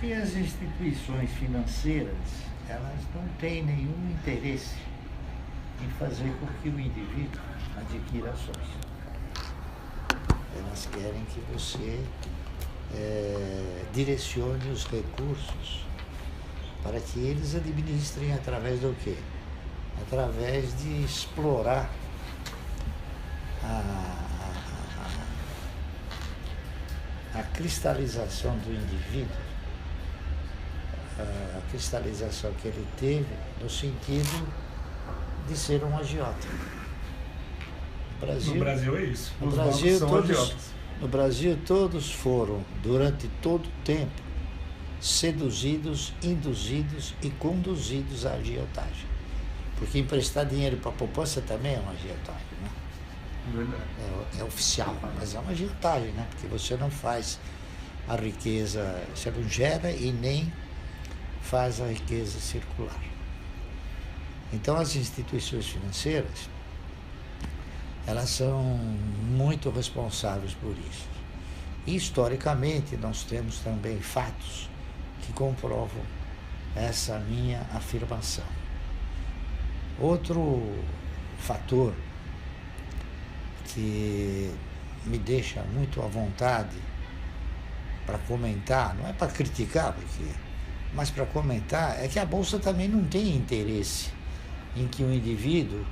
que as instituições financeiras, elas não têm nenhum interesse em fazer com que o indivíduo adquira ações. Elas querem que você direcione os recursos para que eles administrem através do quê? Através de explorar a cristalização do indivíduo, a cristalização que ele teve no sentido de ser um agiota. No Brasil é isso. No Brasil, no Brasil todos foram, durante todo o tempo, seduzidos, induzidos e conduzidos à agiotagem. Porque emprestar dinheiro para a poupança também é uma agiotagem, né? Verdade. É oficial, mas é uma agiotagem, né? Porque você não faz a riqueza, você não gera e nem faz a riqueza circular. Então as instituições financeiras, elas são muito responsáveis por isso. E, historicamente, nós temos também fatos que comprovam essa minha afirmação. Outro fator que me deixa muito à vontade para comentar, não é para criticar, mas para comentar, é que a Bolsa também não tem interesse em que o indivíduo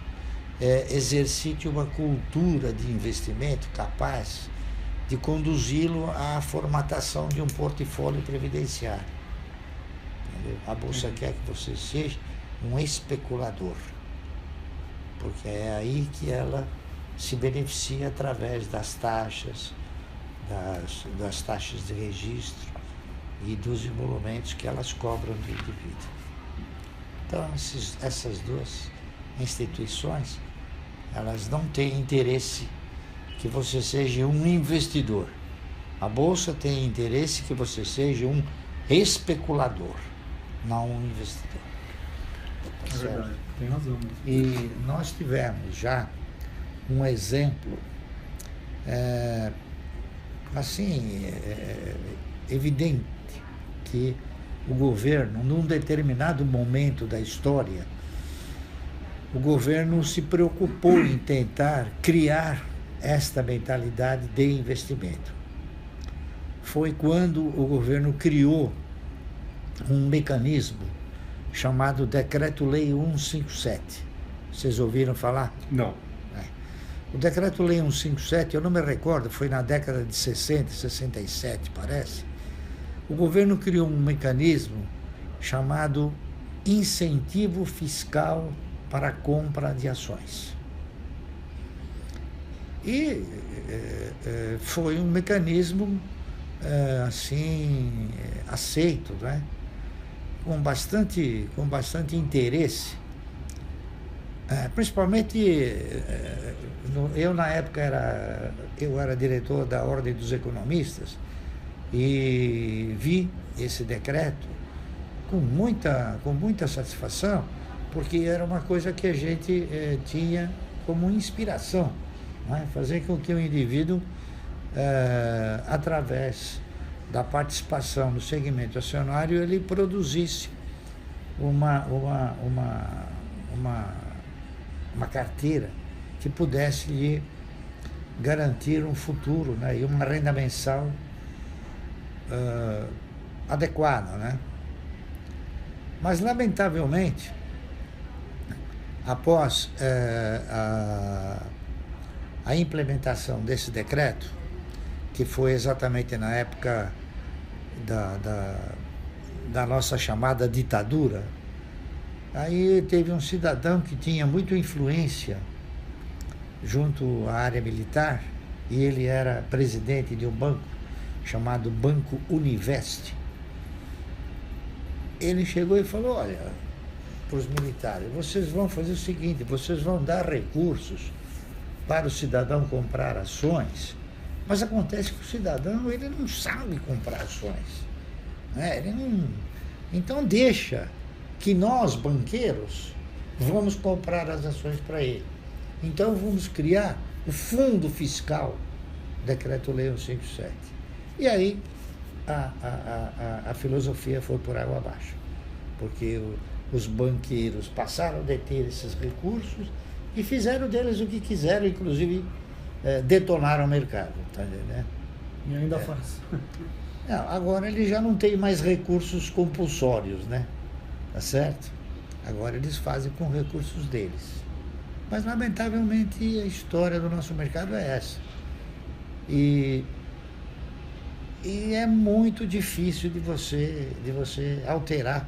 exercite uma cultura de investimento capaz de conduzi-lo à formatação de um portfólio previdenciário. Entendeu? A Bolsa quer que você seja um especulador, porque é aí que ela se beneficia através das taxas, das taxas de registro e dos emolumentos que elas cobram do indivíduo. Então, essas duas instituições, elas não têm interesse que você seja um investidor. A Bolsa tem interesse que você seja um especulador, não um investidor. É verdade, tem razão. E nós tivemos já um exemplo, evidente, que o governo, num determinado momento da história, o governo se preocupou em tentar criar esta mentalidade de investimento. Foi quando o governo criou um mecanismo chamado Decreto-Lei 157. Vocês ouviram falar? Não. O Decreto-Lei 157, eu não me recordo, foi na década de 60, 67, parece. O governo criou um mecanismo chamado Incentivo Fiscal para a compra de ações. E foi um mecanismo aceito, né? com bastante interesse, principalmente eu na época era diretor da Ordem dos Economistas e vi esse decreto com muita satisfação, porque era uma coisa que a gente tinha como inspiração, né? Fazer com que o indivíduo, através da participação no segmento acionário, ele produzisse uma carteira que pudesse lhe garantir um futuro, né? E uma renda mensal adequada, né? Mas, lamentavelmente, após a implementação desse decreto, que foi exatamente na época da nossa chamada ditadura, aí teve um cidadão que tinha muita influência junto à área militar, e ele era presidente de um banco chamado Banco Univest. Ele chegou e falou: olha, para os militares, vocês vão fazer o seguinte, vocês vão dar recursos para o cidadão comprar ações, mas acontece que o cidadão, ele não sabe comprar ações, né? Então deixa que nós, banqueiros, vamos comprar as ações para ele. Então vamos criar o Fundo Fiscal, Decreto-Lei 157. E aí a filosofia foi por água abaixo. Porque os banqueiros passaram a deter esses recursos e fizeram deles o que quiseram, inclusive detonaram o mercado. Tá entendendo? E ainda faz. Não, agora eles já não têm mais recursos compulsórios, né? Tá certo? Agora eles fazem com recursos deles. Mas, lamentavelmente, a história do nosso mercado é essa. E é muito difícil de você alterar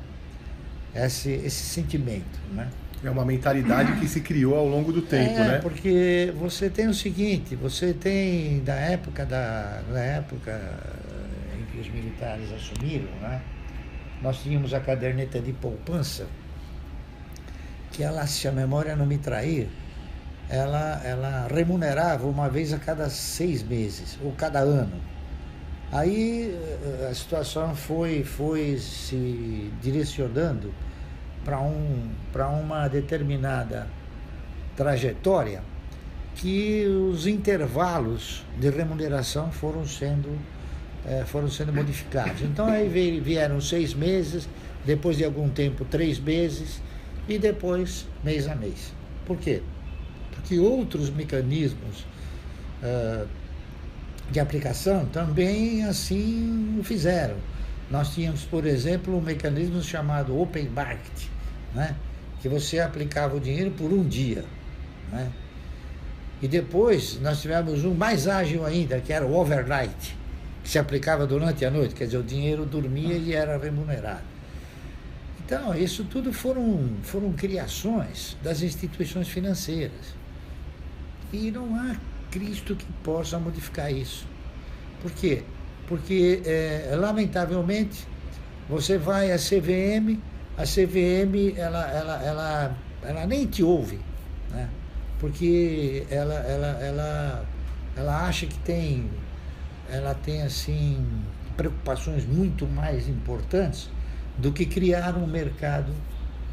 esse sentimento, né? É uma mentalidade que se criou ao longo do tempo, né? Porque você tem o seguinte, você tem da época em que os militares assumiram, né? Nós tínhamos a caderneta de poupança, que ela, se a memória não me trair, ela remunerava uma vez a cada 6 meses, ou cada ano. Aí a situação foi se direcionando para uma determinada trajetória que os intervalos de remuneração foram sendo modificados. Então aí vieram 6 meses, depois de algum tempo 3 meses e depois mês a mês. Por quê? Porque outros mecanismos de aplicação também assim o fizeram. Nós tínhamos, por exemplo, um mecanismo chamado Open Market, né? Que você aplicava o dinheiro por um dia, né? E depois nós tivemos um mais ágil ainda, que era o Overnight, que se aplicava durante a noite, quer dizer, o dinheiro dormia e era remunerado. Então, isso tudo foram criações das instituições financeiras. E não há Cristo que possa modificar isso. Por quê? Porque, lamentavelmente, você vai à CVM, ela nem te ouve, né? Porque ela acha que ela tem assim, preocupações muito mais importantes do que criar um mercado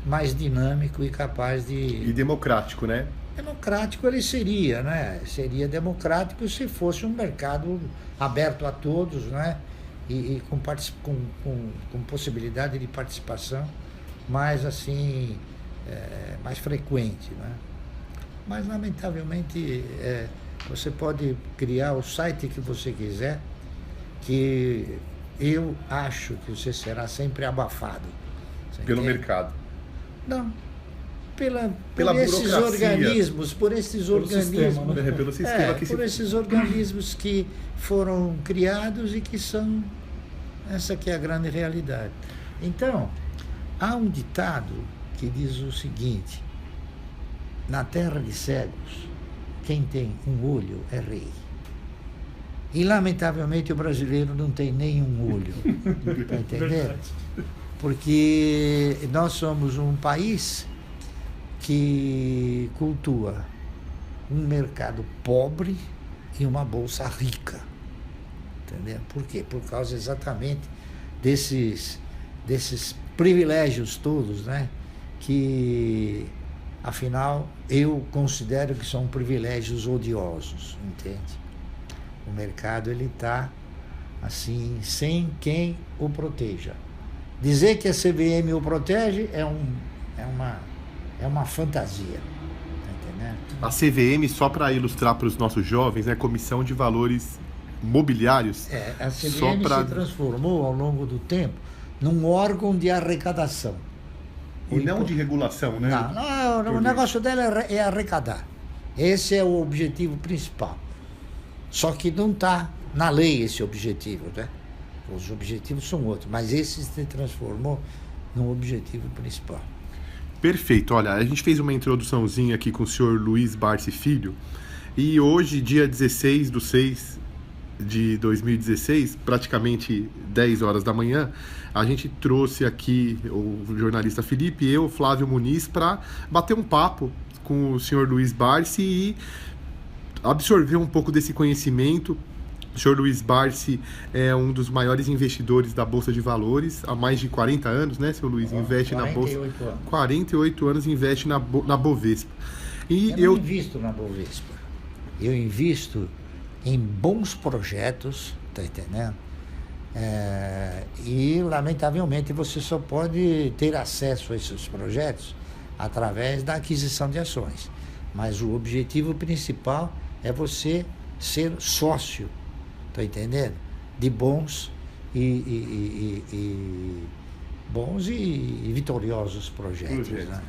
mais dinâmico e capaz de... E democrático, né? Democrático ele seria, né? Seria democrático se fosse um mercado aberto a todos, né? E com possibilidade de participação mais assim, mais frequente, né? Mas lamentavelmente você pode criar o site que você quiser, que eu acho que você será sempre abafado. Pelo mercado. Não. Pela esses organismos, por esses organismos, pelo sistema por esses organismos que foram criados e que são essa que é a grande realidade. Então, há um ditado que diz o seguinte: na terra de cegos, quem tem um olho é rei. E lamentavelmente o brasileiro não tem nenhum olho, está entendendo? Porque nós somos um país que cultua um mercado pobre e uma bolsa rica, entendeu? Por quê? Por causa exatamente desses privilégios todos, né? Que, afinal, eu considero que são privilégios odiosos, entende? O mercado, ele está assim, sem quem o proteja. Dizer que a CVM o protege é uma fantasia, tá entendendo? A CVM, só para ilustrar para os nossos jovens, é Comissão de Valores Mobiliários. A CVM se transformou ao longo do tempo num órgão de arrecadação. E não de regulação, né? Não, o negócio dela é arrecadar. Esse é o objetivo principal. Só que não está na lei esse objetivo, né? Os objetivos são outros, mas esse se transformou num objetivo principal. Perfeito. Olha, a gente fez uma introduçãozinha aqui com o senhor Luiz Barsi Filho, e hoje, dia 16/6/2016, praticamente 10 horas da manhã, a gente trouxe aqui o jornalista Felipe e eu, Flávio Muniz, para bater um papo com o senhor Luiz Barsi e absorver um pouco desse conhecimento. O senhor Luiz Barsi é um dos maiores investidores da Bolsa de Valores há mais de 40 anos, né, senhor Luiz? Investe na Bolsa. 48 anos investe na Bovespa. E eu não invisto na Bovespa. Eu invisto em bons projetos, tá entendendo? E, lamentavelmente, você só pode ter acesso a esses projetos através da aquisição de ações. Mas o objetivo principal é você ser sócio, tá entendendo? De bons e vitoriosos projetos. Né?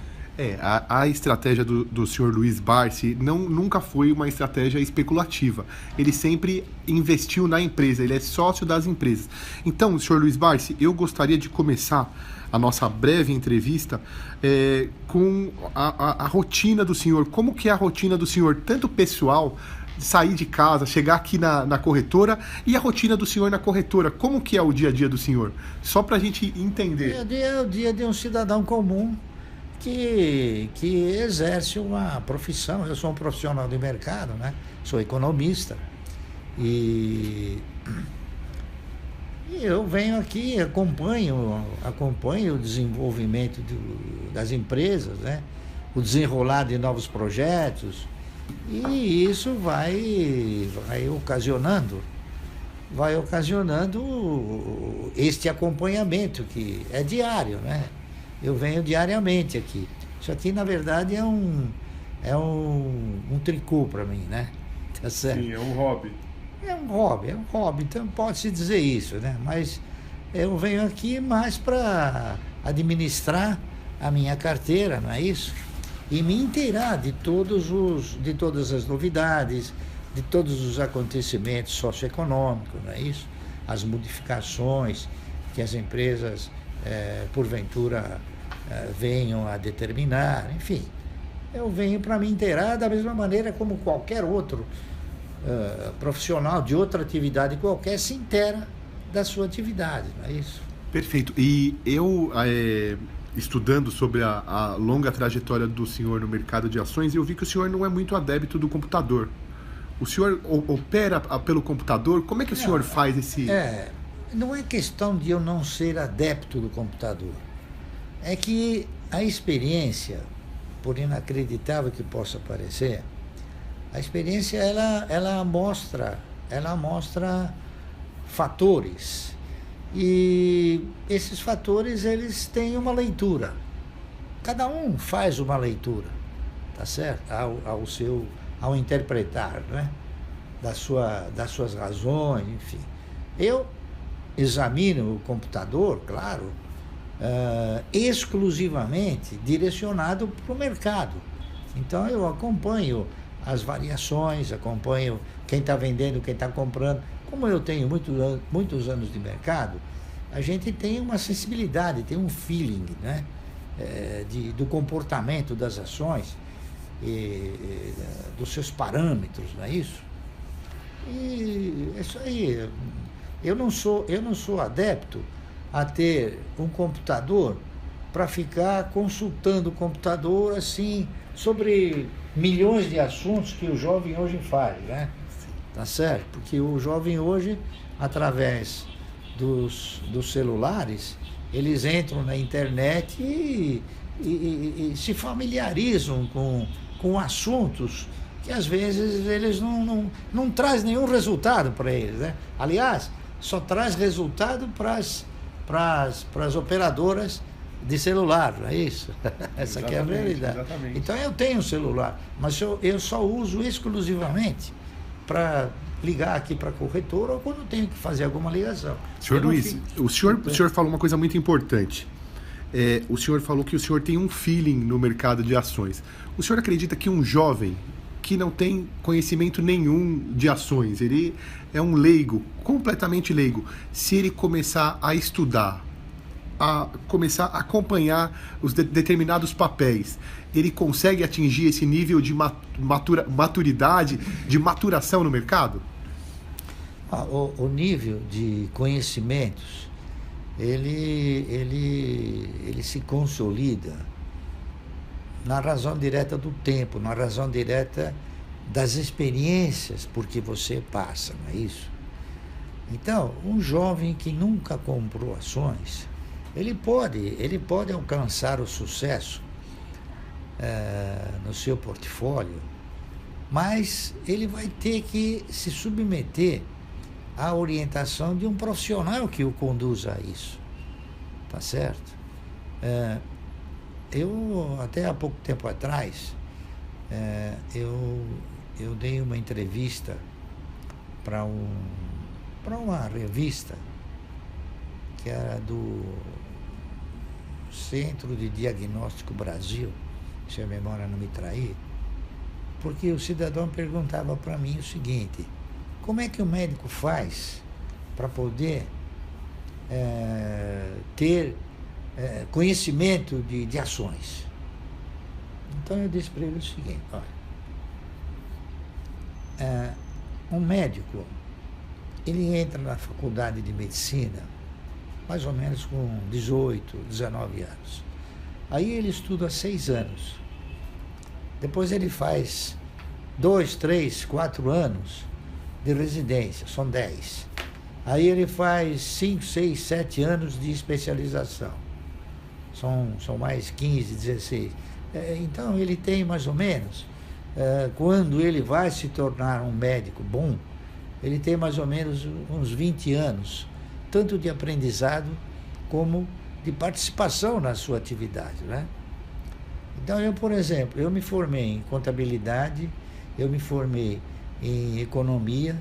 A estratégia do senhor Luiz Barsi nunca foi uma estratégia especulativa. Ele sempre investiu na empresa, ele é sócio das empresas. Então, senhor Luiz Barsi, eu gostaria de começar a nossa breve entrevista com a rotina do senhor. Como que é a rotina do senhor, tanto pessoal, sair de casa, chegar aqui na corretora, e a rotina do senhor na corretora? Como que é o dia a dia do senhor? Só para a gente entender. É o dia de um cidadão comum que exerce uma profissão. Eu sou um profissional de mercado, né? Sou economista e eu venho aqui, acompanho o desenvolvimento das empresas, né? O desenrolar de novos projetos, e isso vai ocasionando este acompanhamento que é diário, né? Eu venho diariamente aqui. Isso aqui, na verdade, é um tricô para mim, né? Tá certo? Sim, é um hobby. É um hobby, então pode-se dizer isso, né? Mas eu venho aqui mais para administrar a minha carteira, não é isso? E me inteirar de todas as novidades, de todos os acontecimentos socioeconômicos, não é isso? As modificações que as empresas, porventura, venham a determinar, enfim. Eu venho para me inteirar da mesma maneira como qualquer outro profissional de outra atividade qualquer se inteira da sua atividade, não é isso? Perfeito. E eu, estudando sobre a longa trajetória do senhor no mercado de ações, eu vi que o senhor não é muito adepto do computador. O senhor opera pelo computador? Como é que o senhor faz esse... Não é questão de eu não ser adepto do computador. É que a experiência, por inacreditável que possa parecer, a experiência ela mostra fatores, e esses fatores eles têm uma leitura. Cada um faz uma leitura, tá certo? Ao interpretar, né? Das suas razões, enfim. Eu examino o computador, claro, exclusivamente direcionado para o mercado. Então eu acompanho as variações, acompanho quem está vendendo, quem está comprando. Como eu tenho muitos anos de mercado, a gente tem uma sensibilidade, tem um feeling, né? Do comportamento das ações, dos seus parâmetros, não é isso? E é isso aí. Eu não sou adepto a ter um computador para ficar consultando o computador assim sobre milhões de assuntos que o jovem hoje faz, né? Tá certo? Porque o jovem hoje, através dos celulares, eles entram na internet e se familiarizam com assuntos que às vezes eles não trazem nenhum resultado para eles, né? Aliás, só traz resultado para as operadoras de celular, não é isso? Essa aqui é a realidade. Exatamente. Então eu tenho um celular, mas eu só uso exclusivamente para ligar aqui para a corretora ou quando tenho que fazer alguma ligação. Senhor Luiz, o senhor falou uma coisa muito importante. O senhor falou que o senhor tem um feeling no mercado de ações. O senhor acredita que um jovem que não tem conhecimento nenhum de ações, ele é um leigo, completamente leigo, se ele começar a estudar, a começar a acompanhar os determinados papéis, ele consegue atingir esse nível de maturidade, de maturação no mercado? O nível de conhecimentos, ele se consolida na razão direta do tempo, na razão direta das experiências por que você passa, não é isso? Então, um jovem que nunca comprou ações, ele pode alcançar o sucesso no seu portfólio, mas ele vai ter que se submeter a orientação de um profissional que o conduza a isso. Tá certo? Eu, até há pouco tempo atrás, eu dei uma entrevista para uma revista que era do Centro de Diagnóstico Brasil, se a memória não me trair, porque o cidadão perguntava para mim o seguinte: como é que o médico faz para poder ter conhecimento de ações? Então eu disse para ele o seguinte: olha, um médico, ele entra na faculdade de medicina mais ou menos com 18, 19 anos. Aí ele estuda 6 anos. Depois ele faz 2, 3, 4 anos de residência, são 10. Aí ele faz 5, 6, 7 anos de especialização. São mais 15, 16. Então ele tem mais ou menos, quando ele vai se tornar um médico bom, ele tem mais ou menos uns 20 anos, tanto de aprendizado como de participação na sua atividade, né? Então eu, por exemplo, eu me formei em contabilidade, eu me formei em economia,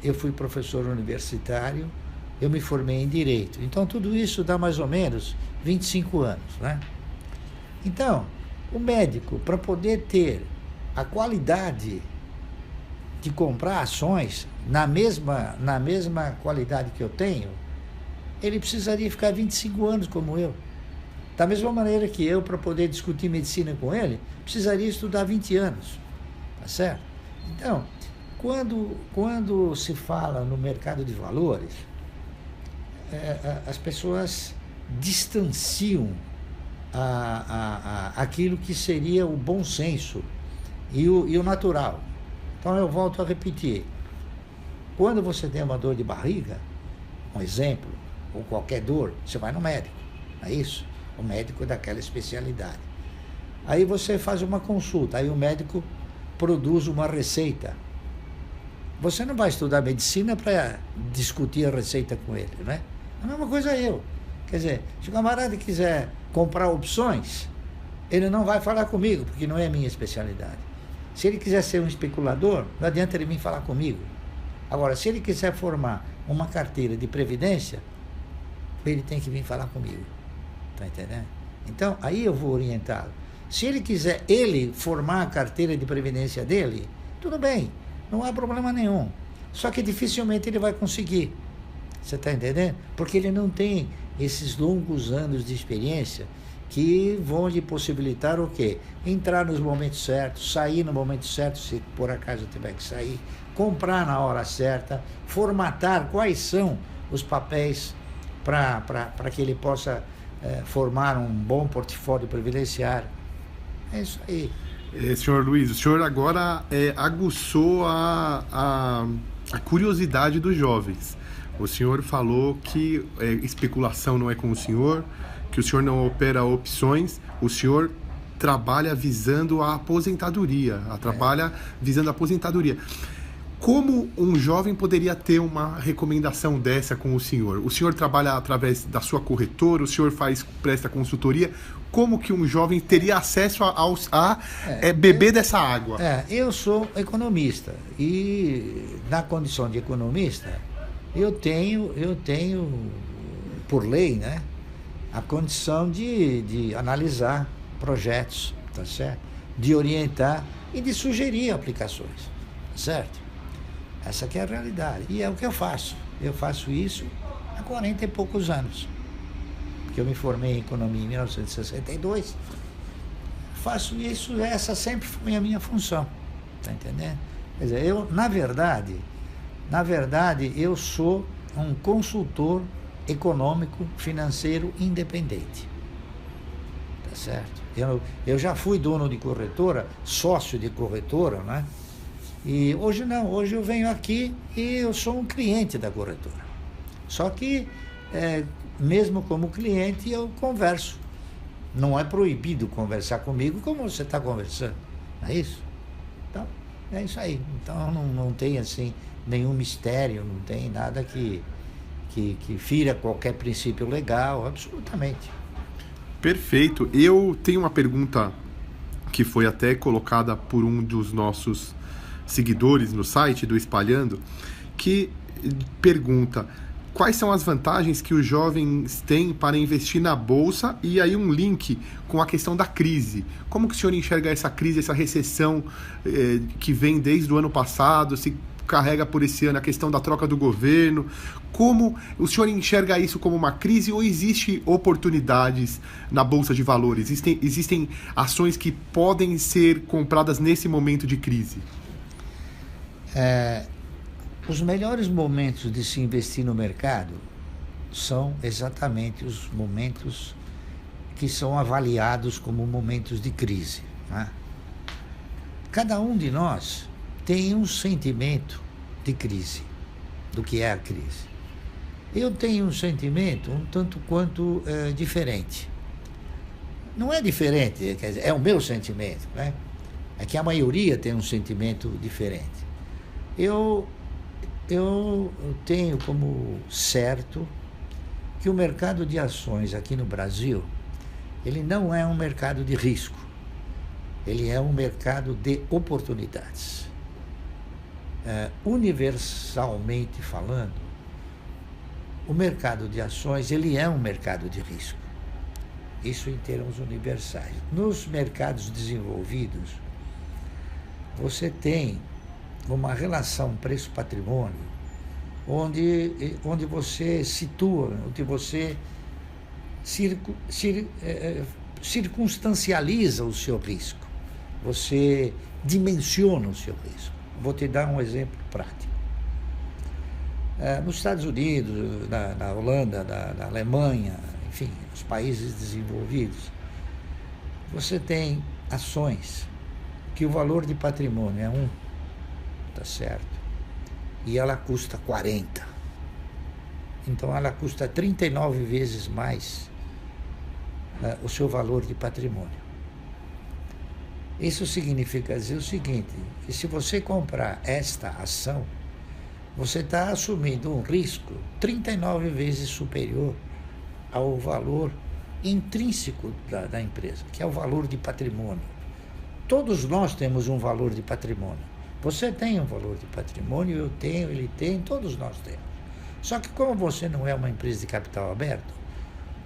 eu fui professor universitário, eu me formei em direito. Então tudo isso dá mais ou menos 25 anos, né? Então, o médico, para poder ter a qualidade de comprar ações na mesma qualidade que eu tenho, ele precisaria ficar 25 anos como eu. Da mesma maneira que eu, para poder discutir medicina com ele, precisaria estudar 20 anos. Tá certo? Então, quando se fala no mercado de valores, as pessoas distanciam aquilo que seria o bom senso e o natural. Então eu volto a repetir: quando você tem uma dor de barriga, um exemplo, ou qualquer dor, você vai no médico, não é isso? O médico daquela especialidade. Aí você faz uma consulta, aí o médico produz uma receita. Você não vai estudar medicina para discutir a receita com ele, né? A mesma coisa eu. Quer dizer, se o camarada quiser comprar opções, ele não vai falar comigo, porque não é a minha especialidade. Se ele quiser ser um especulador, não adianta ele vir falar comigo. Agora, se ele quiser formar uma carteira de previdência, ele tem que vir falar comigo. Está entendendo? Então, aí eu vou orientá-lo. Se ele quiser formar a carteira de previdência dele, tudo bem, não há problema nenhum. Só que dificilmente ele vai conseguir. Você está entendendo? Porque ele não tem esses longos anos de experiência que vão lhe possibilitar o quê? Entrar nos momentos certos, sair no momento certo, se por acaso tiver que sair, comprar na hora certa, formatar quais são os papéis para que ele possa formar um bom portfólio previdenciário. É isso aí. Senhor Luiz, o senhor agora aguçou a curiosidade dos jovens. O senhor falou que especulação não é com o senhor, que o senhor não opera opções, o senhor trabalha visando a aposentadoria, visando a aposentadoria. Como um jovem poderia ter uma recomendação dessa com o senhor? O senhor trabalha através da sua corretora, o senhor presta consultoria. Como que um jovem teria acesso a beber dessa água? Eu sou economista e na condição de economista eu tenho por lei, né, a condição de analisar projetos, tá certo? De orientar e de sugerir aplicações, tá certo? Essa que é a realidade. E é o que eu faço. Eu faço isso há 40 e poucos anos. Porque eu me formei em economia em 1962. Faço isso, essa sempre foi a minha função. Tá entendendo? Quer dizer, eu, na verdade, eu sou um consultor econômico, financeiro independente. Tá certo? Eu já fui dono de corretora, sócio de corretora, né? E hoje não, hoje eu venho aqui e eu sou um cliente da corretora. Só que, mesmo como cliente, eu converso. Não é proibido conversar comigo como você está conversando, não é isso? Então, é isso aí. Então, não tem assim nenhum mistério, não tem nada que fira qualquer princípio legal, absolutamente. Perfeito. Eu tenho uma pergunta que foi até colocada por um dos nossos seguidores no site do Espalhando, que pergunta: quais são as vantagens que os jovens têm para investir na Bolsa? E aí um link com a questão da crise. Como que o senhor enxerga essa crise, essa recessão que vem desde o ano passado, se carrega por esse ano, a questão da troca do governo? Como o senhor enxerga isso como uma crise ou existem oportunidades na Bolsa de Valores? Existem ações que podem ser compradas nesse momento de crise? Os melhores momentos de se investir no mercado são exatamente os momentos que são avaliados como momentos de crise, né? Cada um de nós tem um sentimento de crise, do que é a crise. Eu tenho um sentimento um tanto quanto diferente. Não é diferente, quer dizer, é o meu sentimento, né? É que a maioria tem um sentimento diferente. Eu tenho como certo que o mercado de ações aqui no Brasil, ele não é um mercado de risco, ele é um mercado de oportunidades. Universalmente falando, o mercado de ações, ele é um mercado de risco. Isso em termos universais. Nos mercados desenvolvidos, você tem uma relação preço-patrimônio, onde você situa, onde você circunstancializa o seu risco, você dimensiona o seu risco. Vou te dar um exemplo prático. Nos Estados Unidos, na Holanda, na Alemanha, enfim, os países desenvolvidos, você tem ações que o valor de patrimônio é 1, tá certo? E ela custa 40. Então ela custa 39 vezes mais o seu valor de patrimônio. Isso significa dizer o seguinte, que se você comprar esta ação, você está assumindo um risco 39 vezes superior ao valor intrínseco da empresa, que é o valor de patrimônio. Todos nós temos um valor de patrimônio. Você tem um valor de patrimônio, eu tenho, ele tem, todos nós temos. Só que como você não é uma empresa de capital aberto,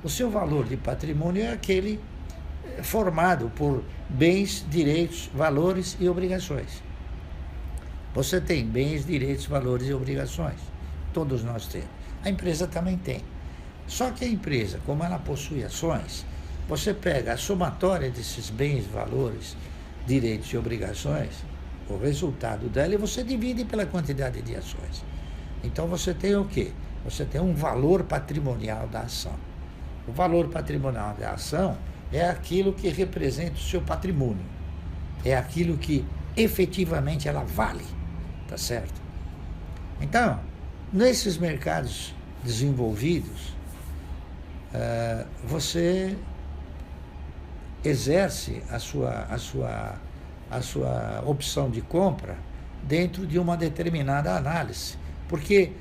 o seu valor de patrimônio é aquele formado por bens, direitos, valores e obrigações. Você tem bens, direitos, valores e obrigações. Todos nós temos. A empresa também tem. Só que a empresa, como ela possui ações, você pega a somatória desses bens, valores, direitos e obrigações, o resultado dela, e você divide pela quantidade de ações. Então você tem o quê? Você tem um valor patrimonial da ação. O valor patrimonial da ação é aquilo que representa o seu patrimônio. É aquilo que efetivamente ela vale. Tá certo? Então, nesses mercados desenvolvidos, você exerce a sua opção de compra dentro de uma determinada análise, porque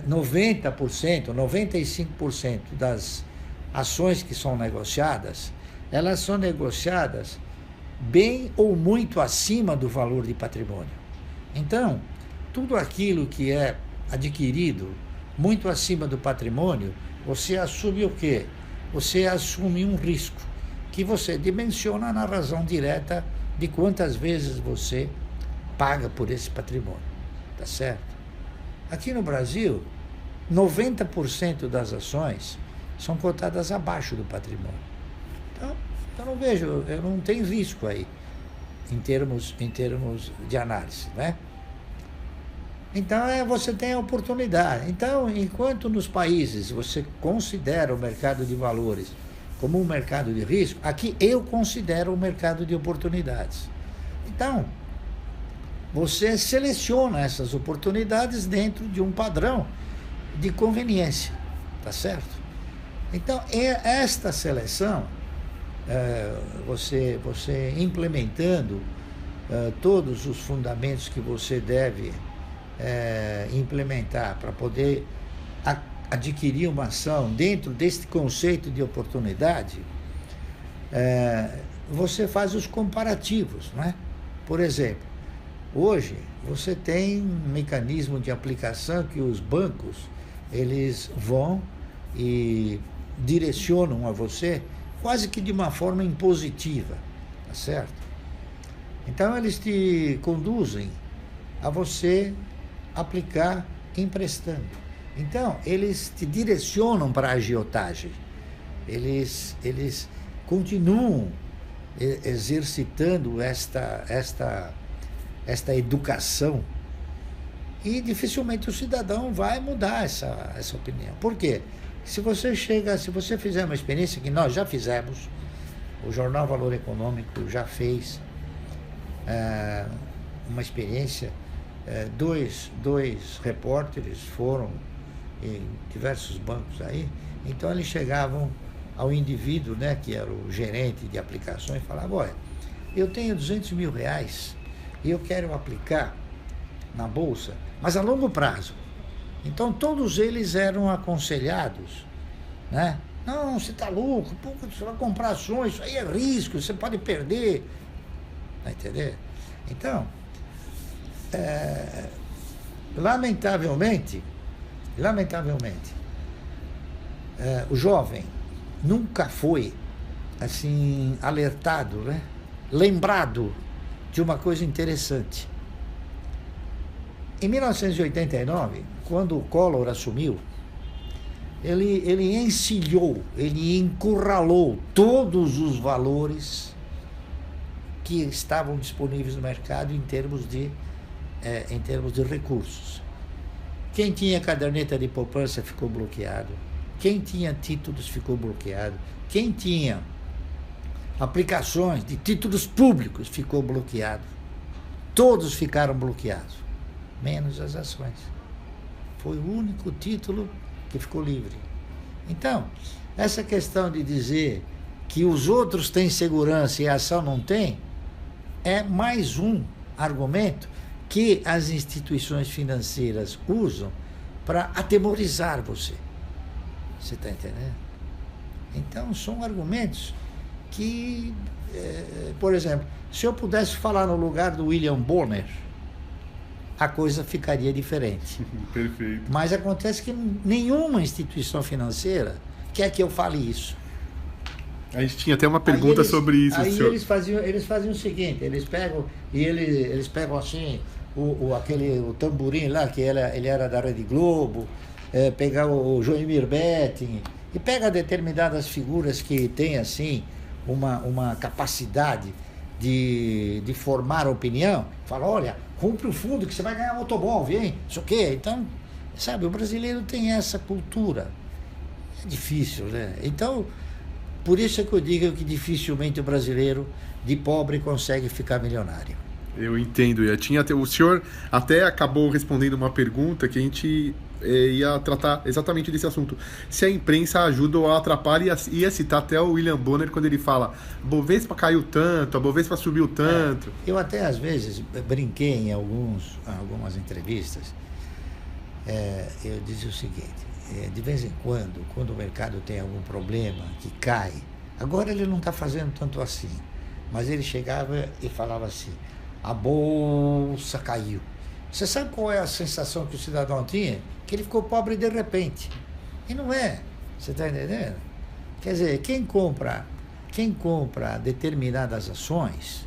90%, 95% das ações que são negociadas, elas são negociadas bem ou muito acima do valor de patrimônio. Então, tudo aquilo que é adquirido muito acima do patrimônio, você assume o quê? Você assume um risco que você dimensiona na razão direta de quantas vezes você paga por esse patrimônio, tá certo? Aqui no Brasil, 90% das ações são cotadas abaixo do patrimônio. Então, eu não vejo, eu não tenho risco aí, em termos de análise, né? Então, você tem a oportunidade. Então, enquanto nos países você considera o mercado de valores como um mercado de risco, aqui eu considero um mercado de oportunidades. Então, você seleciona essas oportunidades dentro de um padrão de conveniência, tá certo? Então, esta seleção, você implementando todos os fundamentos que você deve implementar, para poder adquirir uma ação dentro desse conceito de oportunidade, você faz os comparativos, não é? Por exemplo, hoje você tem um mecanismo de aplicação que os bancos eles vão e direcionam a você quase que de uma forma impositiva, tá certo? Então eles te conduzem a você aplicar emprestando. Então eles te direcionam para a agiotagem. Eles continuam exercitando esta educação, e dificilmente o cidadão vai mudar essa opinião. Por quê? Se você fizer uma experiência que nós já fizemos, o Jornal Valor Econômico já fez uma experiência, dois repórteres foram em diversos bancos aí, então eles chegavam ao indivíduo, né, que era o gerente de aplicações, e falavam: olha, eu tenho R$200 mil e eu quero aplicar na Bolsa, mas a longo prazo. Então todos eles eram aconselhados, né? Não, você está louco, você vai comprar ações, isso aí é risco, você pode perder. Tá entendendo? Então, lamentavelmente, o jovem nunca foi assim alertado, né? Lembrado de uma coisa interessante. Em 1989, quando o Collor assumiu, ele encilhou, ele encurralou todos os valores que estavam disponíveis no mercado em termos de recursos. Quem tinha caderneta de poupança ficou bloqueado. Quem tinha títulos ficou bloqueado. Quem tinha aplicações de títulos públicos ficou bloqueado. Todos ficaram bloqueados, menos as ações. Foi o único título que ficou livre. Então, essa questão de dizer que os outros têm segurança e a ação não tem, é mais um argumento que as instituições financeiras usam para atemorizar você. Você está entendendo? Então, são argumentos que, por exemplo, se eu pudesse falar no lugar do William Bonner, a coisa ficaria diferente. Perfeito. Mas acontece que nenhuma instituição financeira quer que eu fale isso. A gente tinha até uma pergunta sobre isso, senhor. Eles faziam o seguinte: eles pegam assim o tamborim lá, que ele era da Rede Globo, pegar o Joemir Betting, e pega determinadas figuras que têm assim uma capacidade de formar opinião, fala: olha, compre o fundo que você vai ganhar um automóvel, hein? Isso o quê? Então, sabe, o brasileiro tem essa cultura. É difícil, né? Então, por isso é que eu digo que dificilmente o brasileiro de pobre consegue ficar milionário. Eu entendo. O senhor até acabou respondendo uma pergunta que a gente ia tratar exatamente desse assunto. Se a imprensa ajuda ou atrapalha, ia citar até o William Bonner quando ele fala: a Bovespa caiu tanto, a Bovespa subiu tanto. Eu até às vezes brinquei em algumas entrevistas. Eu dizia o seguinte: de vez em quando o mercado tem algum problema que cai, agora ele não está fazendo tanto assim, mas ele chegava e falava assim: a bolsa caiu. Você sabe qual é a sensação que o cidadão tinha? Que ele ficou pobre de repente. E não é. Você está entendendo? Quer dizer, quem compra determinadas ações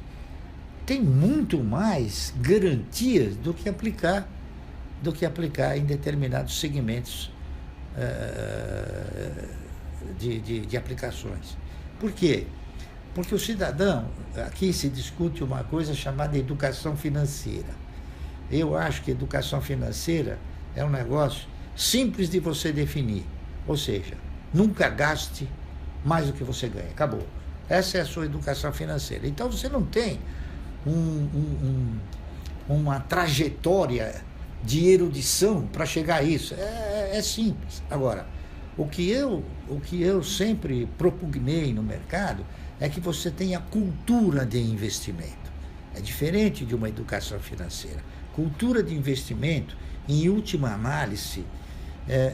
tem muito mais garantias do que aplicar em determinados segmentos de aplicações. Por quê? Porque o cidadão, aqui se discute uma coisa chamada educação financeira. Eu acho que educação financeira é um negócio simples de você definir. Ou seja, nunca gaste mais do que você ganha. Acabou. Essa é a sua educação financeira. Então você não tem uma trajetória de erudição para chegar a isso. É simples. Agora, o que eu sempre propugnei no mercado é que você tenha cultura de investimento. É diferente de uma educação financeira. Cultura de investimento, em última análise,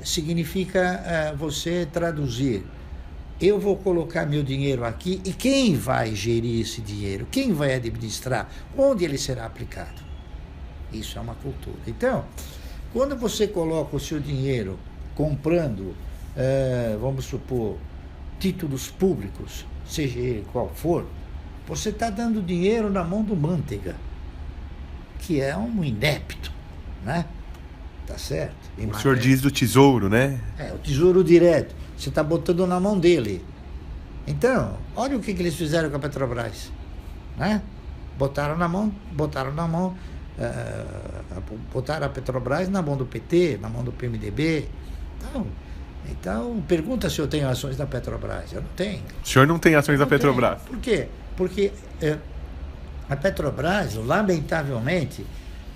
significa você traduzir. Eu vou colocar meu dinheiro aqui e quem vai gerir esse dinheiro? Quem vai administrar? Onde ele será aplicado? Isso é uma cultura. Então, quando você coloca o seu dinheiro comprando, vamos supor, títulos públicos, seja ele qual for, você está dando dinheiro na mão do Manteiga, que é um inepto, né? Tá certo? O senhor diz do tesouro, né? O tesouro direto. Você está botando na mão dele. Então, olha o que eles fizeram com a Petrobras, né? Botaram a Petrobras na mão do PT, na mão do PMDB. Então, pergunta se eu tenho ações da Petrobras. Eu não tenho. O senhor não tem ações da Petrobras? Por quê? Porque a Petrobras, lamentavelmente,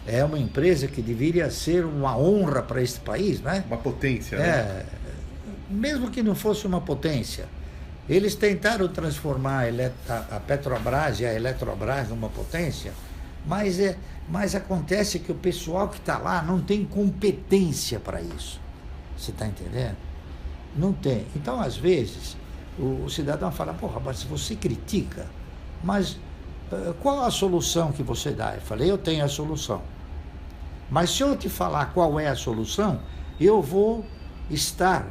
é uma empresa que deveria ser uma honra para este país, né? Uma potência, né? Mesmo que não fosse uma potência. Eles tentaram transformar a Petrobras e a Eletrobras numa potência, mas acontece que o pessoal que está lá não tem competência para isso. Você está entendendo? Não tem. Então, às vezes, o cidadão fala, porra, mas se você critica, mas qual a solução que você dá? Eu falei, eu tenho a solução. Mas se eu te falar qual é a solução, eu vou estar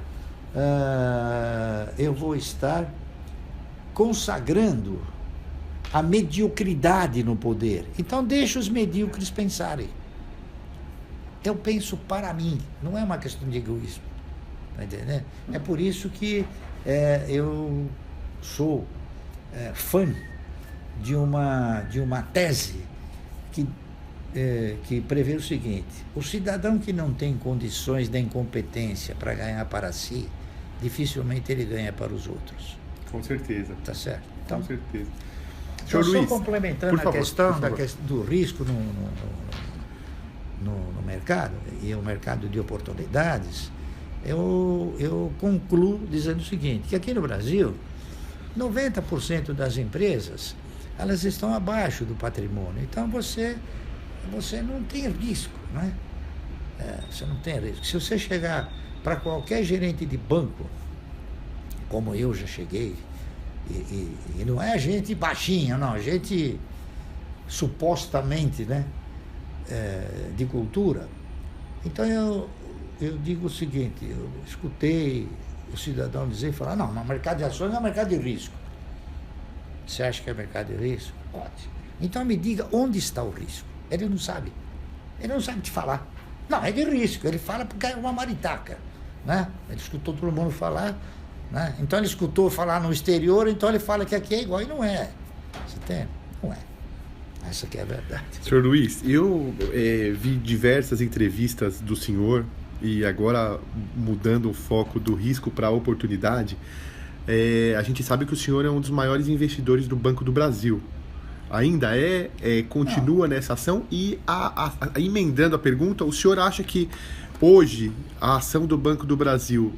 consagrando a mediocridade no poder. Então, deixa os medíocres pensarem. Eu penso para mim, não é uma questão de egoísmo. Tá entendendo? É por isso que eu sou fã de uma tese que prevê o seguinte: o cidadão que não tem condições nem competência para ganhar para si, dificilmente ele ganha para os outros. Com certeza. Tá certo? Então, com certeza. Senhor Luiz, só complementando a questão do risco no mercado, e o mercado de oportunidades, eu concluo dizendo o seguinte, que aqui no Brasil, 90% das empresas, elas estão abaixo do patrimônio. Então, você não tem risco, né? Você não tem risco. Se você chegar para qualquer gerente de banco, como eu já cheguei, e não é gente baixinha, não, gente supostamente, né, de cultura. Então eu digo o seguinte, eu escutei o cidadão dizer e falar, não, mas mercado de ações é um mercado de risco. Você acha que é mercado de risco? Ótimo. Então me diga onde está o risco. Ele não sabe. Ele não sabe te falar. Não, é de risco. Ele fala porque é uma maritaca, né? Ele escutou todo mundo falar, né? Então ele escutou falar no exterior, então ele fala que aqui é igual e não é. Você tem? Não é. Essa aqui é a verdade. Senhor Luiz, eu vi diversas entrevistas do senhor e agora mudando o foco do risco para a oportunidade, a gente sabe que o senhor é um dos maiores investidores do Banco do Brasil. Ainda continua nessa ação e, emendando a pergunta, o senhor acha que hoje a ação do Banco do Brasil,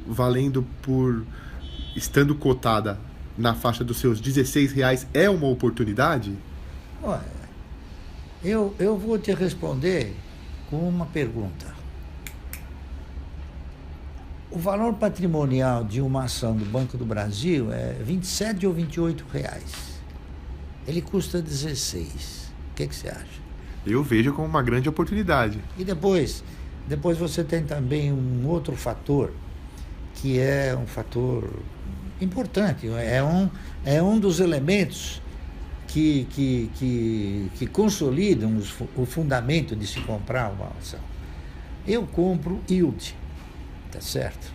estando cotada na faixa dos seus R$16, é uma oportunidade? Olha, eu vou te responder com uma pergunta. O valor patrimonial de uma ação do Banco do Brasil é R$27 ou R$28. Ele custa 16. O que você acha? Eu vejo como uma grande oportunidade. E depois você tem também um outro fator, que é um fator importante, é um dos elementos que consolidam o fundamento de se comprar uma ação. Eu compro yield, tá certo?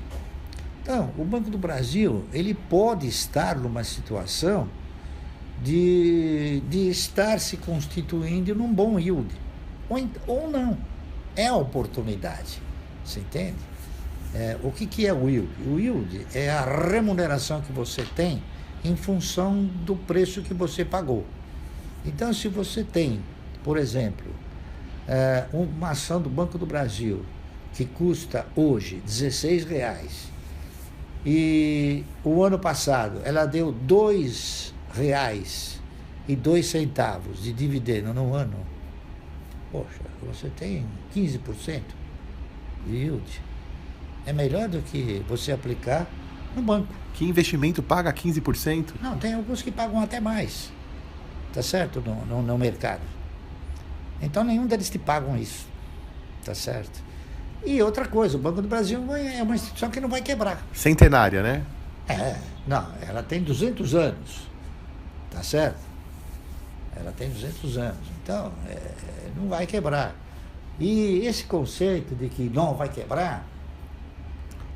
Então, o Banco do Brasil, ele pode estar numa situação de estar se constituindo num bom yield, ou não. É a oportunidade, você entende? O que é o yield? O yield é a remuneração que você tem em função do preço que você pagou. Então, se você tem, por exemplo, uma ação do Banco do Brasil que custa hoje R$16 e o ano passado ela deu R$2,02 de dividendo no ano, Poxa, você tem 15% de yield. É melhor do que você aplicar no banco. Que investimento paga 15%? Não, tem alguns que pagam até mais, tá certo? No mercado. Então nenhum deles te pagam isso, tá certo? E outra coisa, o Banco do Brasil é uma instituição que não vai quebrar. Centenária, né? Não, ela tem 200 anos, tá certo? Ela tem 200 anos, então não vai quebrar. E esse conceito de que não vai quebrar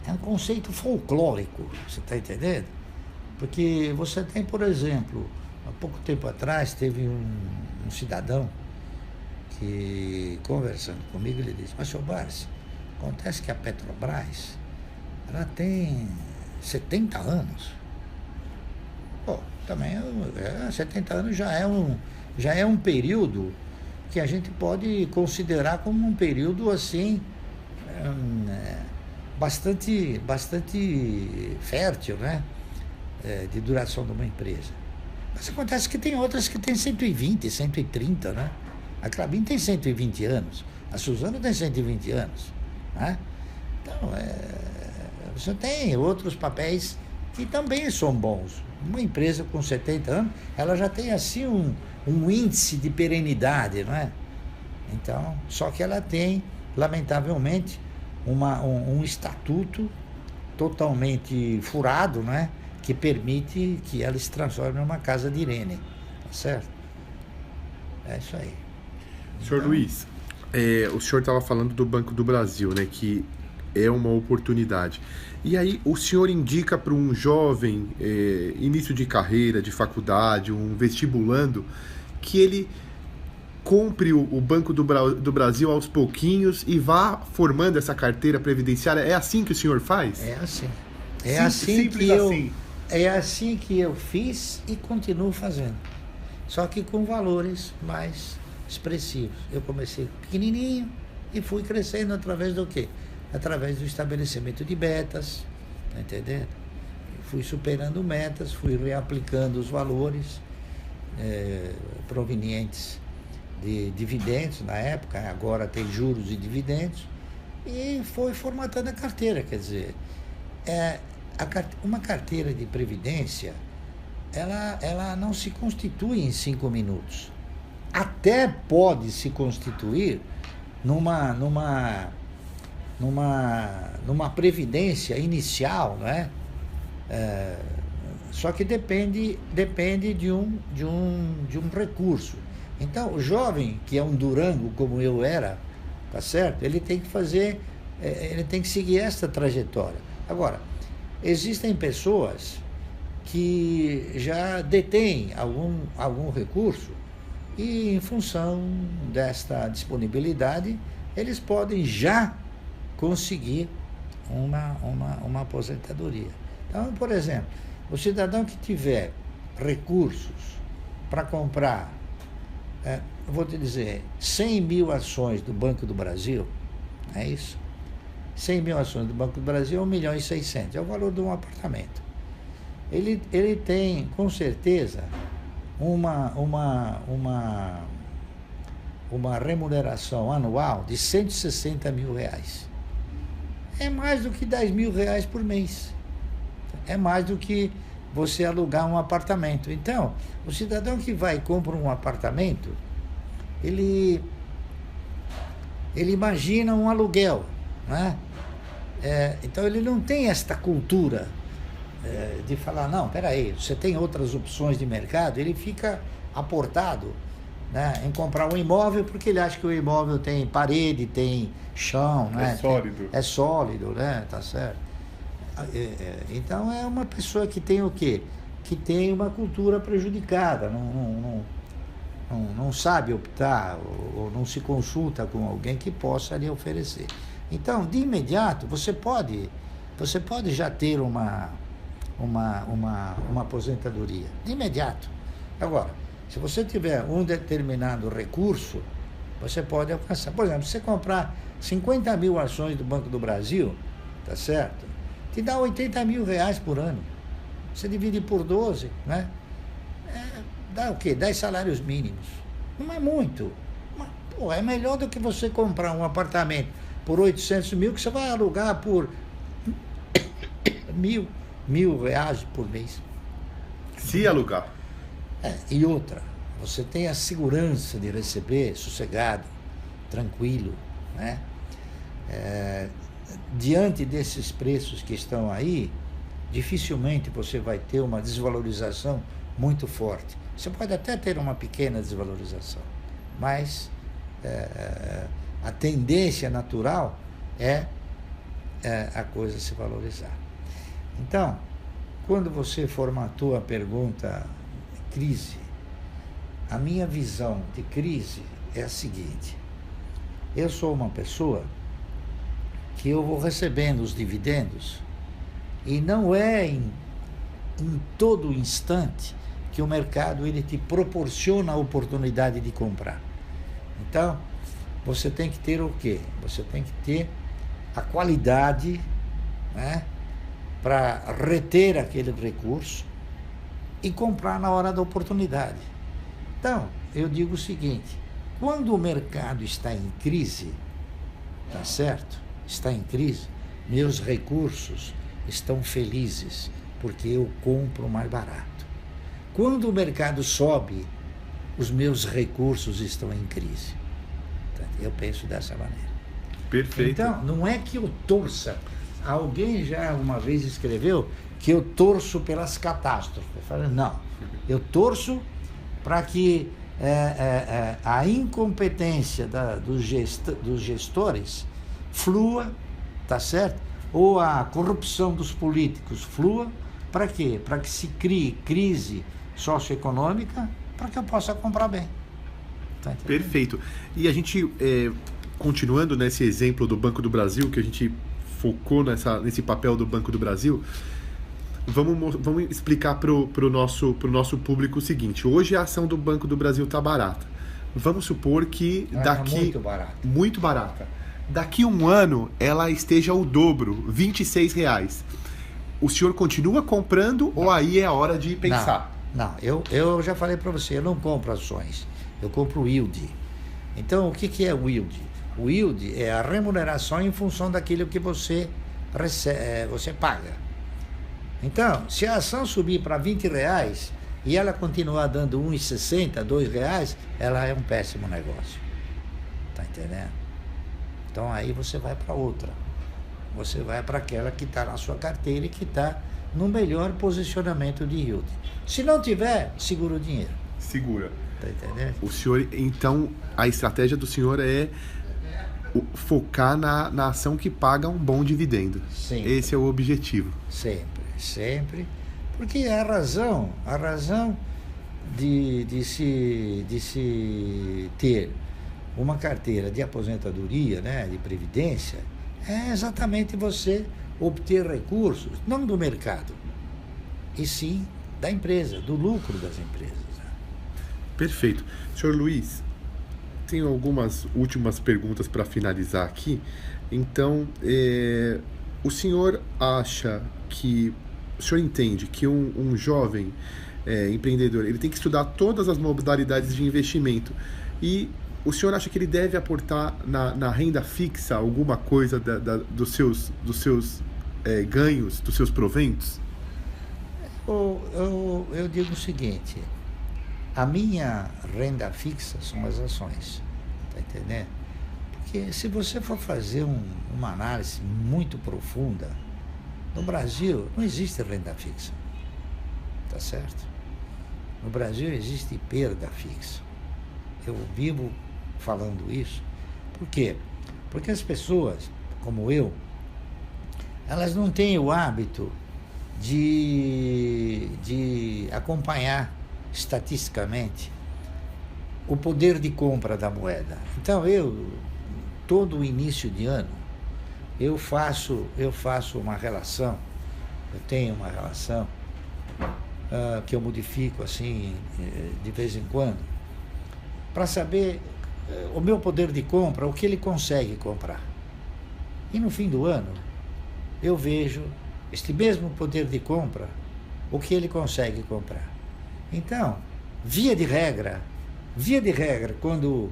é um conceito folclórico, você está entendendo? Porque você tem, por exemplo, há pouco tempo atrás teve um cidadão que, conversando comigo, ele disse: mas, senhor Barsi, acontece que a Petrobras, ela tem 70 anos. Pô, também 70 anos já é um período que a gente pode considerar como um período assim bastante fértil, né? De duração de uma empresa. Mas acontece que tem outras que tem 120, 130, né? A Klabin tem 120 anos, a Suzano tem 120 anos, né? Então, você tem outros papéis que também são bons. Uma empresa com 70 anos, ela já tem assim um índice de perenidade, não é? Então, só que ela tem, lamentavelmente, um estatuto totalmente furado, né? Que permite que ela se transforme numa casa de Irene, tá certo? É isso aí. Senhor Luiz, o senhor estava falando do Banco do Brasil, né? Que é uma oportunidade. E aí o senhor indica para um jovem, início de carreira, de faculdade, um vestibulando, que ele compre o Banco do Brasil aos pouquinhos e vá formando essa carteira previdenciária? É assim que o senhor faz? É assim. É assim que eu fiz e continuo fazendo. Só que com valores mais expressivos. Eu comecei pequenininho e fui crescendo através do quê? Através do estabelecimento de metas, tá entendendo? Fui superando metas, fui reaplicando os valores provenientes de dividendos na época, agora tem juros e dividendos, e foi formatando a carteira. Quer dizer, uma carteira de previdência, ela não se constitui em 5 minutos. Até pode se constituir numa previdência inicial, não é? Só que depende de um recurso. Então, o jovem que é um Durango, como eu era, tá certo? Ele tem que fazer, ele tem que seguir esta trajetória. Agora, existem pessoas que já detêm algum recurso e, em função desta disponibilidade, eles podem já conseguir uma aposentadoria. Então, por exemplo, o cidadão que tiver recursos para comprar, vou te dizer, 100 mil ações do Banco do Brasil, é isso? 100 mil ações do Banco do Brasil é 1.600.000, é o valor de um apartamento. Ele tem, com certeza, uma remuneração anual de 160 mil reais. É mais do que 10 mil reais por mês. É mais do que você alugar um apartamento. Então, o cidadão que vai e compra um apartamento, ele imagina um aluguel, né? Então, ele não tem esta cultura de falar: não, peraí, você tem outras opções de mercado. Ele fica aportado, né, em comprar um imóvel porque ele acha que o imóvel tem parede, tem chão, né? É sólido. É sólido, né? Tá certo. Então é uma pessoa que tem o quê? Que tem uma cultura prejudicada, não sabe optar ou não se consulta com alguém que possa lhe oferecer. Então, de imediato, você pode já ter uma aposentadoria, de imediato. Agora, se você tiver um determinado recurso, você pode alcançar. Por exemplo, se você comprar 50 mil ações do Banco do Brasil, tá certo? Te dá 80 mil reais por ano. Você divide por 12, né? Dá o quê? 10 salários mínimos. Não é muito. Mas, Pô, é melhor do que você comprar um apartamento por 800 mil que você vai alugar por mil reais por mês. Se alugar. E outra, você tem a segurança de receber sossegado, tranquilo, né? Diante desses preços que estão aí, dificilmente você vai ter uma desvalorização muito forte. Você pode até ter uma pequena desvalorização, mas a tendência natural é a coisa se valorizar. Então, quando você formatou a pergunta crise, a minha visão de crise é a seguinte: eu sou uma pessoa que eu vou recebendo os dividendos e não é em todo instante que o mercado ele te proporciona a oportunidade de comprar. Então, você tem que ter o quê? Você tem que ter a qualidade, né, para reter aquele recurso e comprar na hora da oportunidade. Então, eu digo o seguinte: quando o mercado está em crise, tá certo? Está em crise, meus recursos estão felizes, porque eu compro mais barato. Quando o mercado sobe, os meus recursos estão em crise. Eu penso dessa maneira. Perfeito. Então, não é que eu torça. Alguém já uma vez escreveu que eu torço pelas catástrofes. Eu falei, não, eu torço para que a incompetência dos gestores flua, tá certo? Ou a corrupção dos políticos flua. Para quê? Para que se crie crise socioeconômica, para que eu possa comprar bem. Tá, perfeito. E a gente, continuando nesse exemplo do Banco do Brasil, que a gente focou nesse papel do Banco do Brasil, vamos explicar para o nosso público o seguinte: hoje a ação do Banco do Brasil está barata. Vamos supor que daqui... Muito barata. Daqui um ano ela esteja o dobro, R$26. O senhor continua comprando ou aí é a hora de pensar? Não, eu já falei para você, eu não compro ações, eu compro yield. Então, o que é o yield? O yield é a remuneração em função daquilo que você paga. Então, se a ação subir para R$20 e ela continuar dando R$1,60, R$2, ela é um péssimo negócio. Tá entendendo? Então, aí você vai para outra. Você vai para aquela que está na sua carteira e que está no melhor posicionamento de yield. Se não tiver, segura o dinheiro. Segura. Tá entendendo? O senhor, então, a estratégia do senhor é focar na ação que paga um bom dividendo. Sempre. Esse é o objetivo. Sempre. Porque a razão de se ter uma carteira de aposentadoria, né, de previdência, é exatamente você obter recursos, não do mercado, e sim da empresa, do lucro das empresas. Perfeito. Senhor Luiz, tenho algumas últimas perguntas para finalizar aqui. Então, o senhor acha que... O senhor entende que um jovem empreendedor, ele tem que estudar todas as modalidades de investimento, e o senhor acha que ele deve aportar na renda fixa alguma coisa dos seus ganhos, dos seus proventos? Eu digo o seguinte: a minha renda fixa são as ações, tá entendendo? Porque se você for fazer uma análise muito profunda, no Brasil não existe renda fixa, tá certo? No Brasil existe perda fixa. Eu vivo falando isso. Por quê? Porque as pessoas, como eu, elas não têm o hábito de acompanhar estatisticamente o poder de compra da moeda. Então, todo início de ano, eu faço uma relação, eu tenho uma relação que eu modifico assim de vez em quando, para saber o meu poder de compra, o que ele consegue comprar. E no fim do ano, eu vejo este mesmo poder de compra, o que ele consegue comprar. Então, via de regra, quando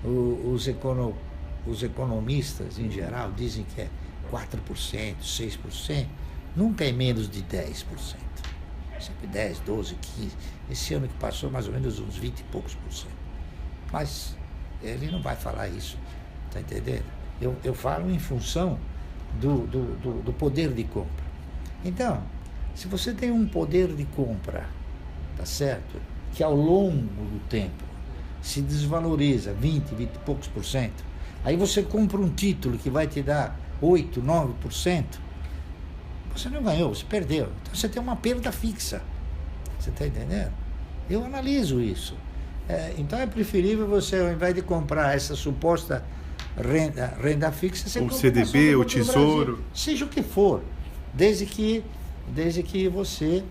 Os economistas, em geral, dizem que é 4%, 6%, nunca é menos de 10%. Sempre 10, 12, 15. Esse ano que passou, mais ou menos uns 20 e poucos por cento. Mas ele não vai falar isso, tá entendendo? Eu falo em função do poder de compra. Então, se você tem um poder de compra, tá certo? Que ao longo do tempo se desvaloriza 20 e poucos por cento, aí você compra um título que vai te dar 8, 9%, você não ganhou, você perdeu. Então você tem uma perda fixa. Você está entendendo? Eu analiso isso. Então é preferível você, ao invés de comprar essa suposta renda fixa, você o compra CDB, o do Tesouro. Brasil, seja o que for, desde que você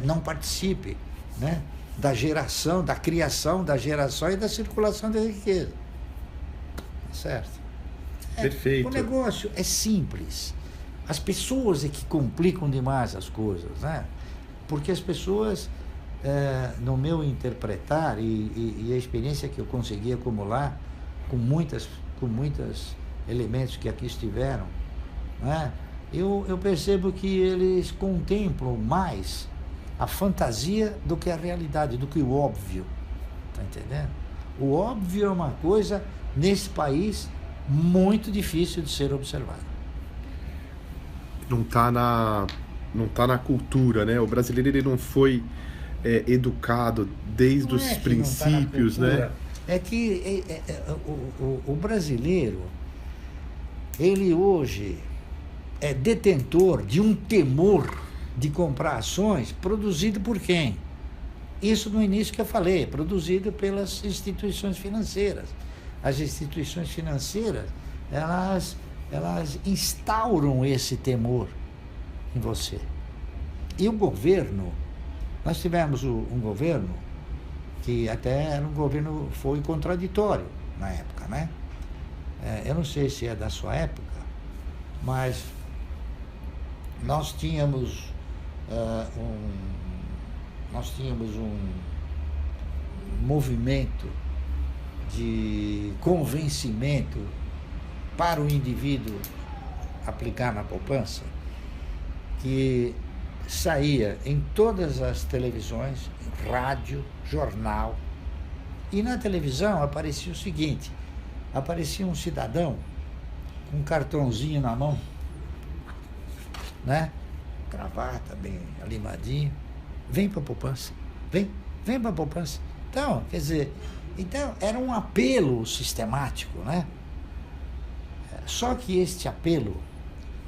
não participe, né, da geração, da criação, da geração e da circulação da riqueza. Certo? Perfeito. O negócio é simples. As pessoas é que complicam demais as coisas, né? Porque as pessoas, no meu interpretar e a experiência que eu consegui acumular com muitos elementos que aqui estiveram, né? Eu percebo que eles contemplam mais a fantasia do que a realidade, do que o óbvio. Tá entendendo? O óbvio é uma coisa, nesse país, muito difícil de ser observada. Não tá na cultura, né? O brasileiro ele não foi educado desde os princípios, né? É que o brasileiro, ele hoje é detentor de um temor de comprar ações produzido por quem? Isso no início que eu falei, produzido pelas instituições financeiras. As instituições financeiras, elas instauram esse temor em você. E o governo, nós tivemos um governo que até era um governo, foi contraditório na época, né? Eu não sei se é da sua época, mas nós tínhamos um movimento de convencimento para o indivíduo aplicar na poupança, que saía em todas as televisões, rádio, jornal, e na televisão aparecia o seguinte: aparecia um cidadão com um cartãozinho na mão, né? Gravata bem alimadinho, vem para a poupança, vem para a poupança. Então, quer dizer, era um apelo sistemático, né? Só que este apelo,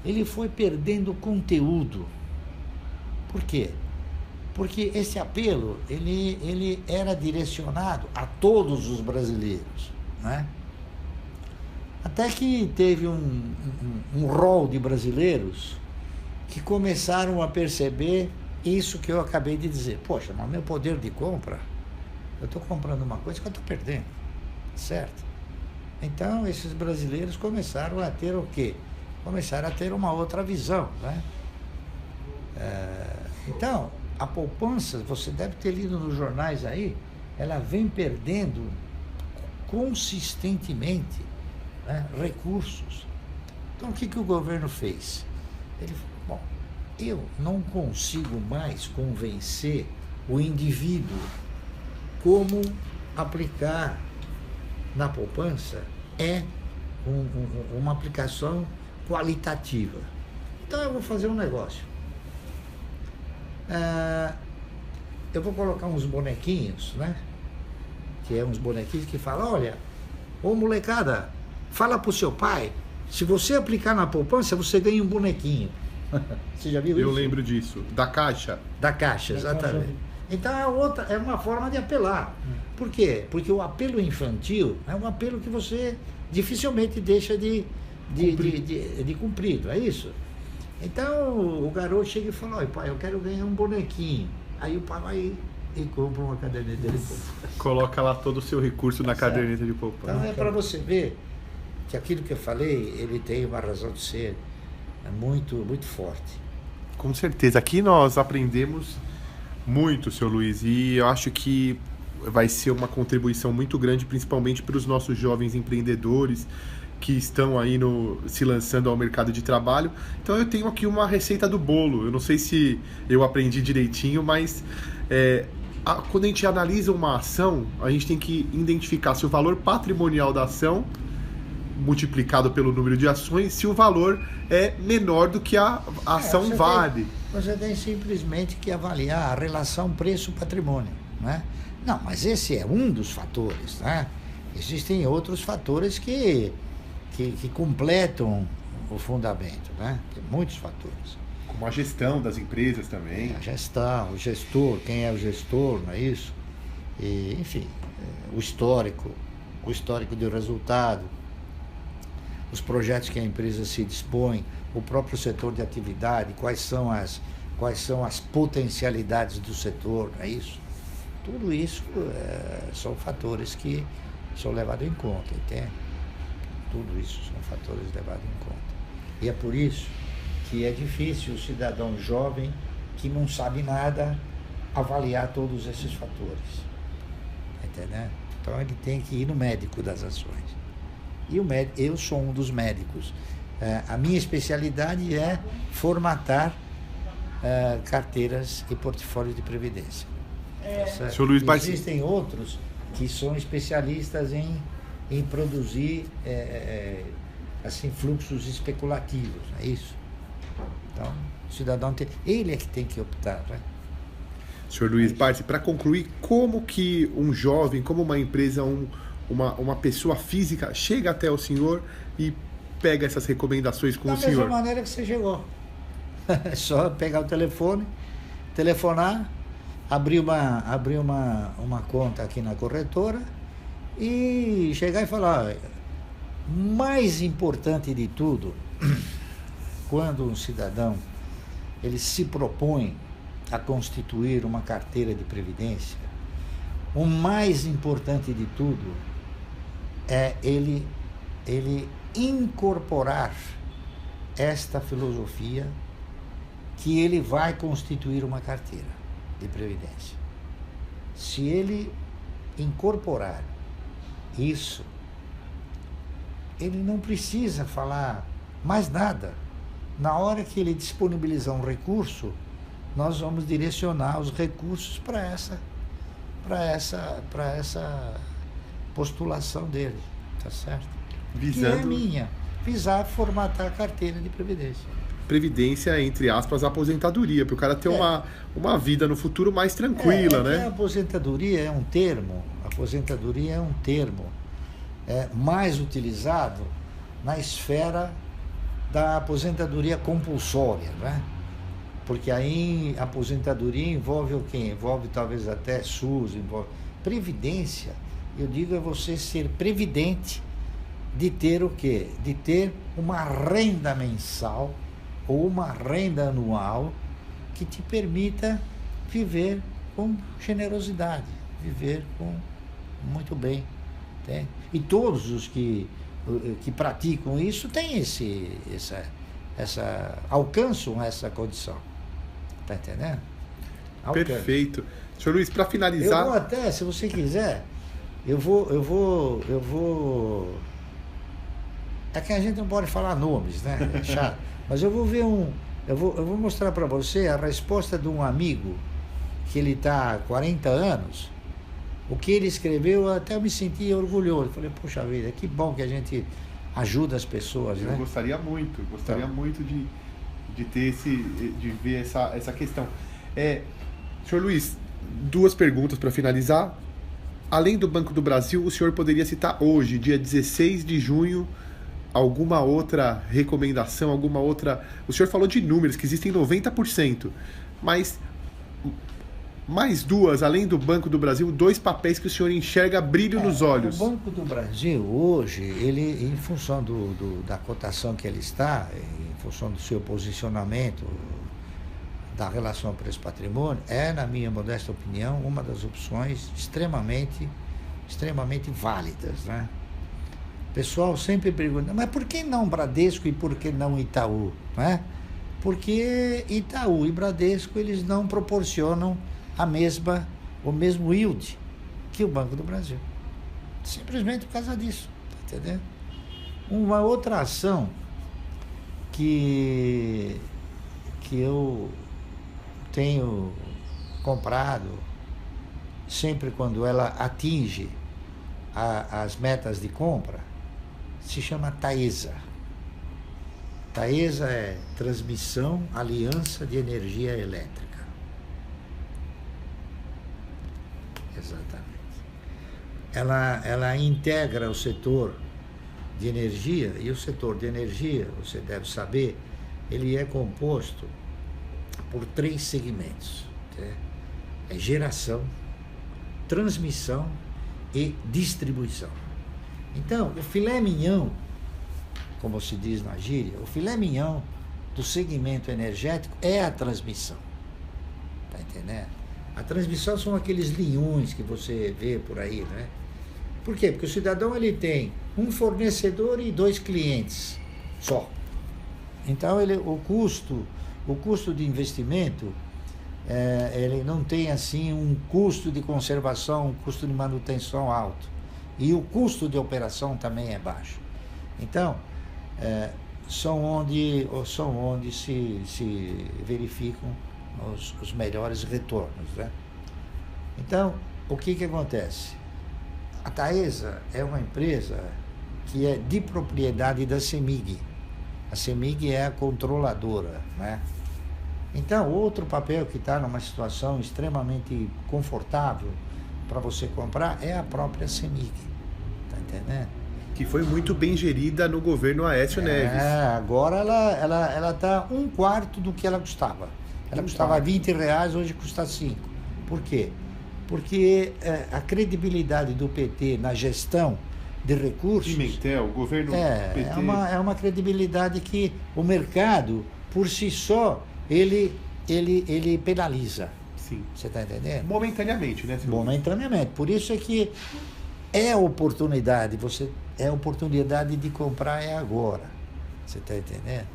ele foi perdendo conteúdo. Por quê? Porque esse apelo, ele era direcionado a todos os brasileiros, né? Até que teve um rol de brasileiros que começaram a perceber isso que eu acabei de dizer. Poxa, mas meu poder de compra, eu estou comprando uma coisa que eu estou perdendo, certo? Então, esses brasileiros começaram a ter o quê? Começaram a ter uma outra visão, né? Então, a poupança, você deve ter lido nos jornais aí, ela vem perdendo consistentemente, né, recursos. Então, o que o governo fez? Ele falou: bom, eu não consigo mais convencer o indivíduo como aplicar na poupança uma aplicação qualitativa. Então eu vou fazer um negócio. Eu vou colocar uns bonequinhos, né? Que é uns bonequinhos que falam: olha, ô molecada, fala pro seu pai, se você aplicar na poupança, você ganha um bonequinho. Você já viu isso? Eu lembro disso. Da Caixa? Da Caixa, exatamente. Então é uma forma de apelar. Por quê? Porque o apelo infantil é um apelo que você dificilmente deixa de cumprir, não é isso? Então o garoto chega e fala: olha, pai, eu quero ganhar um bonequinho. Aí o pai vai e compra uma caderneta de poupança. Coloca lá todo o seu recurso na caderneta de poupança. Então é para você ver que aquilo que eu falei, ele tem uma razão de ser muito, muito forte. Com certeza. Aqui nós aprendemos muito, seu Luiz, e eu acho que vai ser uma contribuição muito grande, principalmente para os nossos jovens empreendedores que estão aí se lançando ao mercado de trabalho. Então eu tenho aqui uma receita do bolo. Eu não sei se eu aprendi direitinho, mas quando a gente analisa uma ação, a gente tem que identificar se o valor patrimonial da ação multiplicado pelo número de ações, se o valor é menor do que a ação vale. Você tem simplesmente que avaliar a relação preço-patrimônio, né? Não, mas esse é um dos fatores, né? Existem outros fatores que completam o fundamento, né? Tem muitos fatores. Como a gestão das empresas também. A gestão, o gestor, quem é o gestor, não é isso? E, enfim, o histórico de resultado, os projetos que a empresa se dispõe, o próprio setor de atividade, quais são as potencialidades do setor, não é isso? Tudo isso são fatores que são levados em conta, entende? Tudo isso são fatores levados em conta. E é por isso que é difícil o cidadão jovem que não sabe nada avaliar todos esses fatores. Entendeu? Então ele tem que ir no médico das ações. E eu sou um dos médicos. A minha especialidade é formatar carteiras e portfólios de previdência. Senhor Luiz Barsi. Existem outros que são especialistas em produzir assim, fluxos especulativos, não é isso? Então, o cidadão ele é que tem que optar, né? Senhor Luiz Barsi, para concluir, como que um jovem, como uma empresa, uma pessoa física chega até o senhor e pega essas recomendações com o senhor? Da mesma maneira que você chegou. É só pegar o telefone, telefonar, abrir uma conta aqui na corretora e chegar e falar: mais importante de tudo, quando um cidadão ele se propõe a constituir uma carteira de previdência, o mais importante de tudo é ele incorporar esta filosofia que ele vai constituir uma carteira de previdência. Se ele incorporar isso, ele não precisa falar mais nada. Na hora que ele disponibilizar um recurso, nós vamos direcionar os recursos para essa postulação dele, tá certo? Visando... Que é minha, visar formatar a carteira de previdência. Previdência, entre aspas, aposentadoria, para o cara ter uma vida no futuro mais tranquila, né? A aposentadoria é um termo mais utilizado na esfera da aposentadoria compulsória, né? Porque aí a aposentadoria envolve o quê? Envolve talvez até SUS, envolve... Previdência, eu digo, é você ser previdente de ter o quê? De ter uma renda mensal ou uma renda anual que te permita viver com generosidade, viver com muito bem. Tem? E todos os que praticam isso têm alcançam essa condição. Tá entendendo? Perfeito. Senhor Luiz, para finalizar... Eu vou até, se você quiser, eu vou... É que a gente não pode falar nomes, né? É chato. Mas eu vou ver eu vou mostrar para você a resposta de um amigo que ele está há 40 anos. O que ele escreveu, eu até me senti orgulhoso. Falei, poxa vida, que bom que a gente ajuda as pessoas, né? Eu gostaria muito de ter de ver essa questão. Senhor Luiz, 2 perguntas para finalizar. Além do Banco do Brasil, o senhor poderia citar hoje, dia 16 de junho, alguma outra recomendação, alguma outra... O senhor falou de números, que existem 90%, mas mais 2, além do Banco do Brasil, 2 papéis que o senhor enxerga brilho nos olhos. O Banco do Brasil, hoje, ele, em função da cotação que ele está, em função do seu posicionamento, da relação preço-patrimônio, na minha modesta opinião, uma das opções extremamente válidas, né? O pessoal sempre pergunta, mas por que não Bradesco e por que não Itaú? Né? Porque Itaú e Bradesco, eles não proporcionam o mesmo yield que o Banco do Brasil. Simplesmente por causa disso, tá entendendo? Uma outra ação que eu tenho comprado sempre quando ela atinge as metas de compra, se chama Taesa. Taesa é Transmissão Aliança de Energia Elétrica. Exatamente. Ela integra o setor de energia, e o setor de energia, você deve saber, ele é composto por 3 segmentos. É geração, transmissão e distribuição. Então, o filé mignon, como se diz na gíria, o filé mignon do segmento energético é a transmissão. Tá entendendo? A transmissão são aqueles linhões que você vê por aí, né? Por quê? Porque o cidadão ele tem um fornecedor e 2 clientes só. Então o custo de investimento, ele não tem assim um custo de conservação, um custo de manutenção alto. E o custo de operação também é baixo. Então, são onde se verificam os melhores retornos, né? Então, o que acontece? A Taesa é uma empresa que é de propriedade da CEMIG. A CEMIG é a controladora, né? Então, outro papel que está numa situação extremamente confortável para você comprar é a própria CEMIG. Tá entendendo? Que foi muito bem gerida no governo Aécio Neves. Agora ela está 1/4 do que ela custava. Ela custava R$20, hoje custa 5. Por quê? Porque a credibilidade do PT na gestão de recursos... Pimentel, governo PT... É uma credibilidade que o mercado, por si só, ele penaliza. Sim. Você está entendendo? Momentaneamente, né? Momentaneamente. Por isso é que é oportunidade, é oportunidade de comprar agora. Você está entendendo?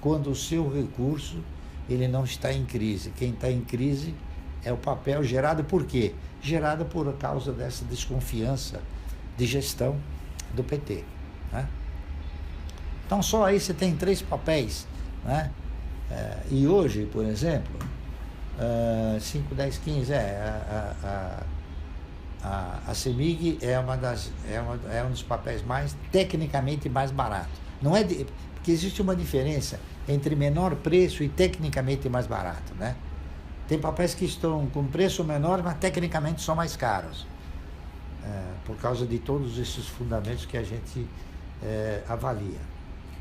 Quando o seu recurso ele não está em crise. Quem está em crise é o papel gerado por quê? Gerado por causa dessa desconfiança de gestão do PT. Né? Então só aí você tem 3 papéis. Né? E hoje, por exemplo, 5, 10, 15, a CEMIG é um dos papéis tecnicamente mais baratos. Não porque existe uma diferença entre menor preço e tecnicamente mais barato, né? Tem papéis que estão com preço menor, mas tecnicamente são mais caros, por causa de todos esses fundamentos que a gente avalia.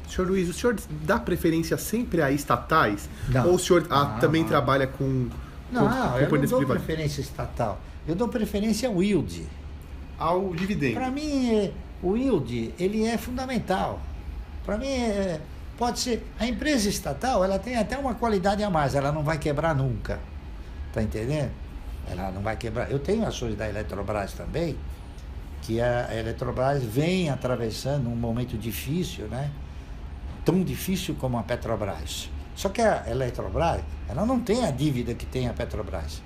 Senhor Luiz, o senhor dá preferência sempre a estatais? Não. Ou o senhor também trabalha com eu não dou privadas? preferência estatal. Eu dou preferência ao yield. Ao dividendo. Para mim, o yield, ele é fundamental. Para mim, pode ser... A empresa estatal, ela tem até uma qualidade a mais, ela não vai quebrar nunca. Tá entendendo? Ela não vai quebrar. Eu tenho ações da Eletrobras também, que a Eletrobras vem atravessando um momento difícil, né? Tão difícil como a Petrobras. Só que a Eletrobras, ela não tem a dívida que tem a Petrobras.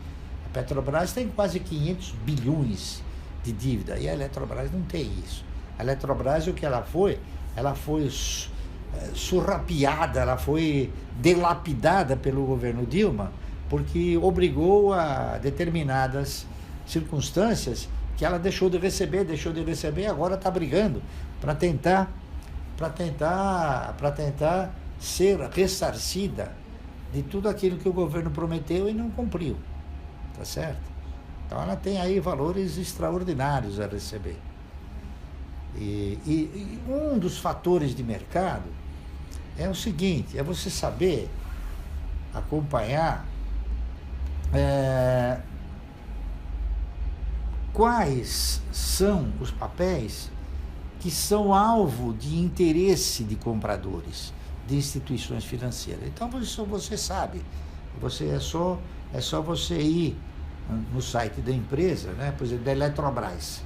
A Petrobras tem quase 500 bilhões de dívida e a Eletrobras não tem isso. A Eletrobras, o que ela foi surrapiada, ela foi delapidada pelo governo Dilma, porque obrigou a determinadas circunstâncias que ela deixou de receber, e agora está brigando para tentar ser ressarcida de tudo aquilo que o governo prometeu e não cumpriu. Tá certo? Então ela tem aí valores extraordinários a receber. E um dos fatores de mercado é o seguinte, é você saber acompanhar quais são os papéis que são alvo de interesse de compradores, de instituições financeiras. Então você sabe, é só você ir no site da empresa, né? Por exemplo, da Eletrobras.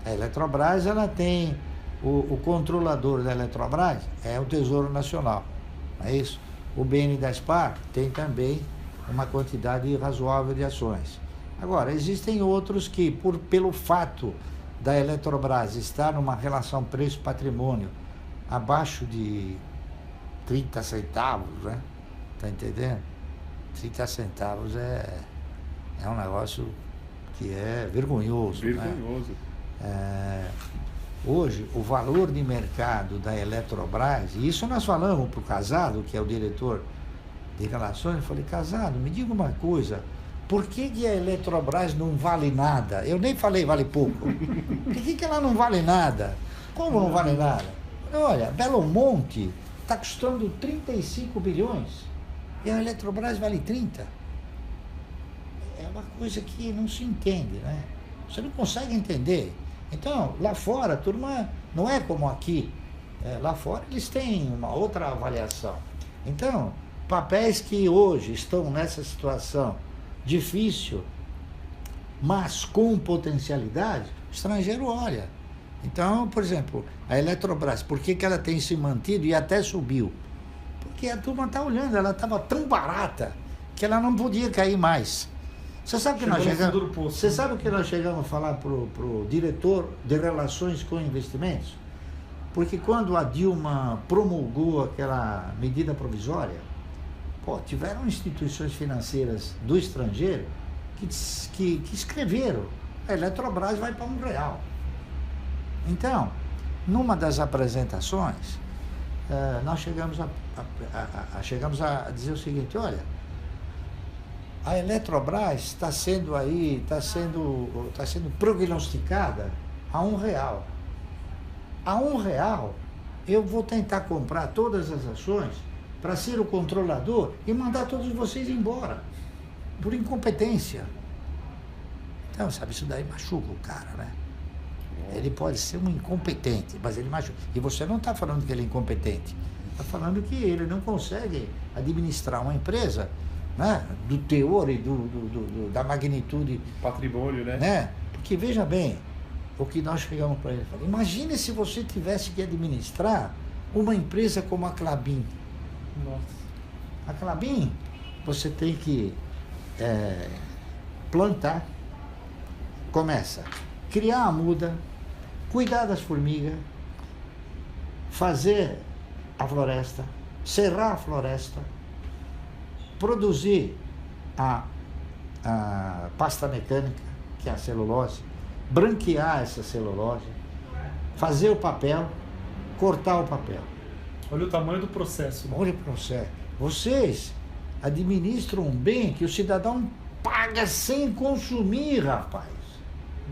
A Eletrobras, ela tem o controlador da Eletrobras é o Tesouro Nacional, não é isso? O BNDESPar tem também uma quantidade razoável de ações. Agora, existem outros que, pelo fato da Eletrobras estar numa relação preço-patrimônio abaixo de 30 centavos, né? Tá entendendo? 30 centavos é um negócio que é vergonhoso. Vergonhoso. Né? Hoje, o valor de mercado da Eletrobras, e isso nós falamos para o Casado, que é o diretor de relações, eu falei, Casado, me diga uma coisa, por que a Eletrobras não vale nada? Eu nem falei vale pouco. Por que ela não vale nada? Como não vale nada? Olha, Belo Monte está custando 35 bilhões e a Eletrobras vale 30. É uma coisa que não se entende, né? Você não consegue entender. Então, lá fora, a turma não é como aqui. Lá fora eles têm uma outra avaliação. Então, papéis que hoje estão nessa situação difícil, mas com potencialidade, o estrangeiro olha. Então, por exemplo, a Eletrobras, por que ela tem se mantido e até subiu? Porque a turma está olhando, ela estava tão barata que ela não podia cair mais. Você sabe que você sabe o que nós chegamos a falar para o diretor de relações com investimentos? Porque quando a Dilma promulgou aquela medida provisória, tiveram instituições financeiras do estrangeiro que escreveram, a Eletrobras vai para R$1. Então, numa das apresentações, nós chegamos a dizer o seguinte, olha, a Eletrobras está sendo prognosticada a R$1. A R$1, eu vou tentar comprar todas as ações para ser o controlador e mandar todos vocês embora, por incompetência. Então, sabe, isso daí machuca o cara, né? Ele pode ser um incompetente, mas ele machuca. E você não está falando que ele é incompetente, está falando que ele não consegue administrar uma empresa, né, do teor e da magnitude. Patrimônio, né? Porque, veja bem, o que nós chegamos para ele. Imagine se você tivesse que administrar uma empresa como a Klabin. Nossa. A Klabin, você tem que plantar, começa, criar a muda, cuidar das formigas, fazer a floresta, serrar a floresta, produzir a pasta mecânica, que é a celulose, branquear essa celulose, fazer o papel, cortar o papel. Olha o tamanho do processo. Né? Olha o processo. Vocês administram um bem que o cidadão paga sem consumir, rapaz.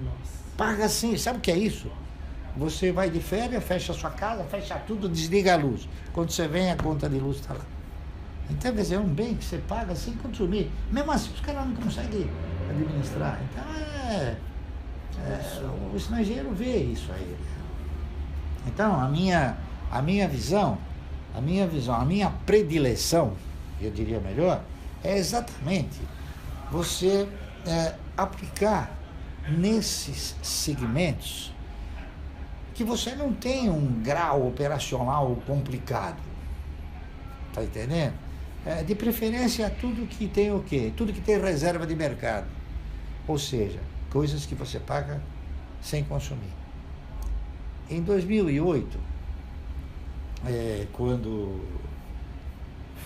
Nossa. Paga sem. Sabe o que é isso? Você vai de férias, fecha a sua casa, fecha tudo, desliga a luz. Quando você vem, a conta de luz está lá. Então, quer dizer, é um bem que você paga sem consumir. Mesmo assim, os caras não conseguem administrar. Então, o estrangeiro vê isso aí. Então, a minha visão, a minha predileção, eu diria melhor, é exatamente você aplicar nesses segmentos que você não tem um grau operacional complicado. Tá entendendo? De preferência, tudo que tem o quê? Tudo que tem reserva de mercado. Ou seja, coisas que você paga sem consumir. Em 2008, quando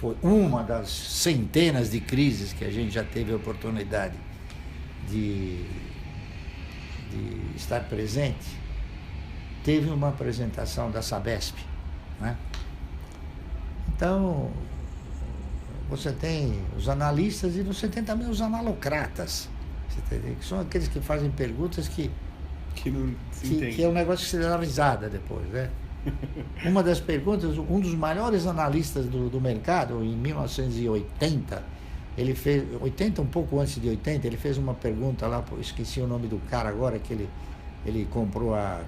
foi uma das centenas de crises que a gente já teve a oportunidade de estar presente, teve uma apresentação da Sabesp, né? Então, você tem os analistas e você tem também os analocratas, que são aqueles que fazem perguntas que não se entende. Que é um negócio que você dá risada depois, né? Uma das perguntas, um dos maiores analistas do mercado, em 1980, ele fez, 80, um pouco antes de 80, ele fez uma pergunta lá, esqueci o nome do cara agora, que ele comprou a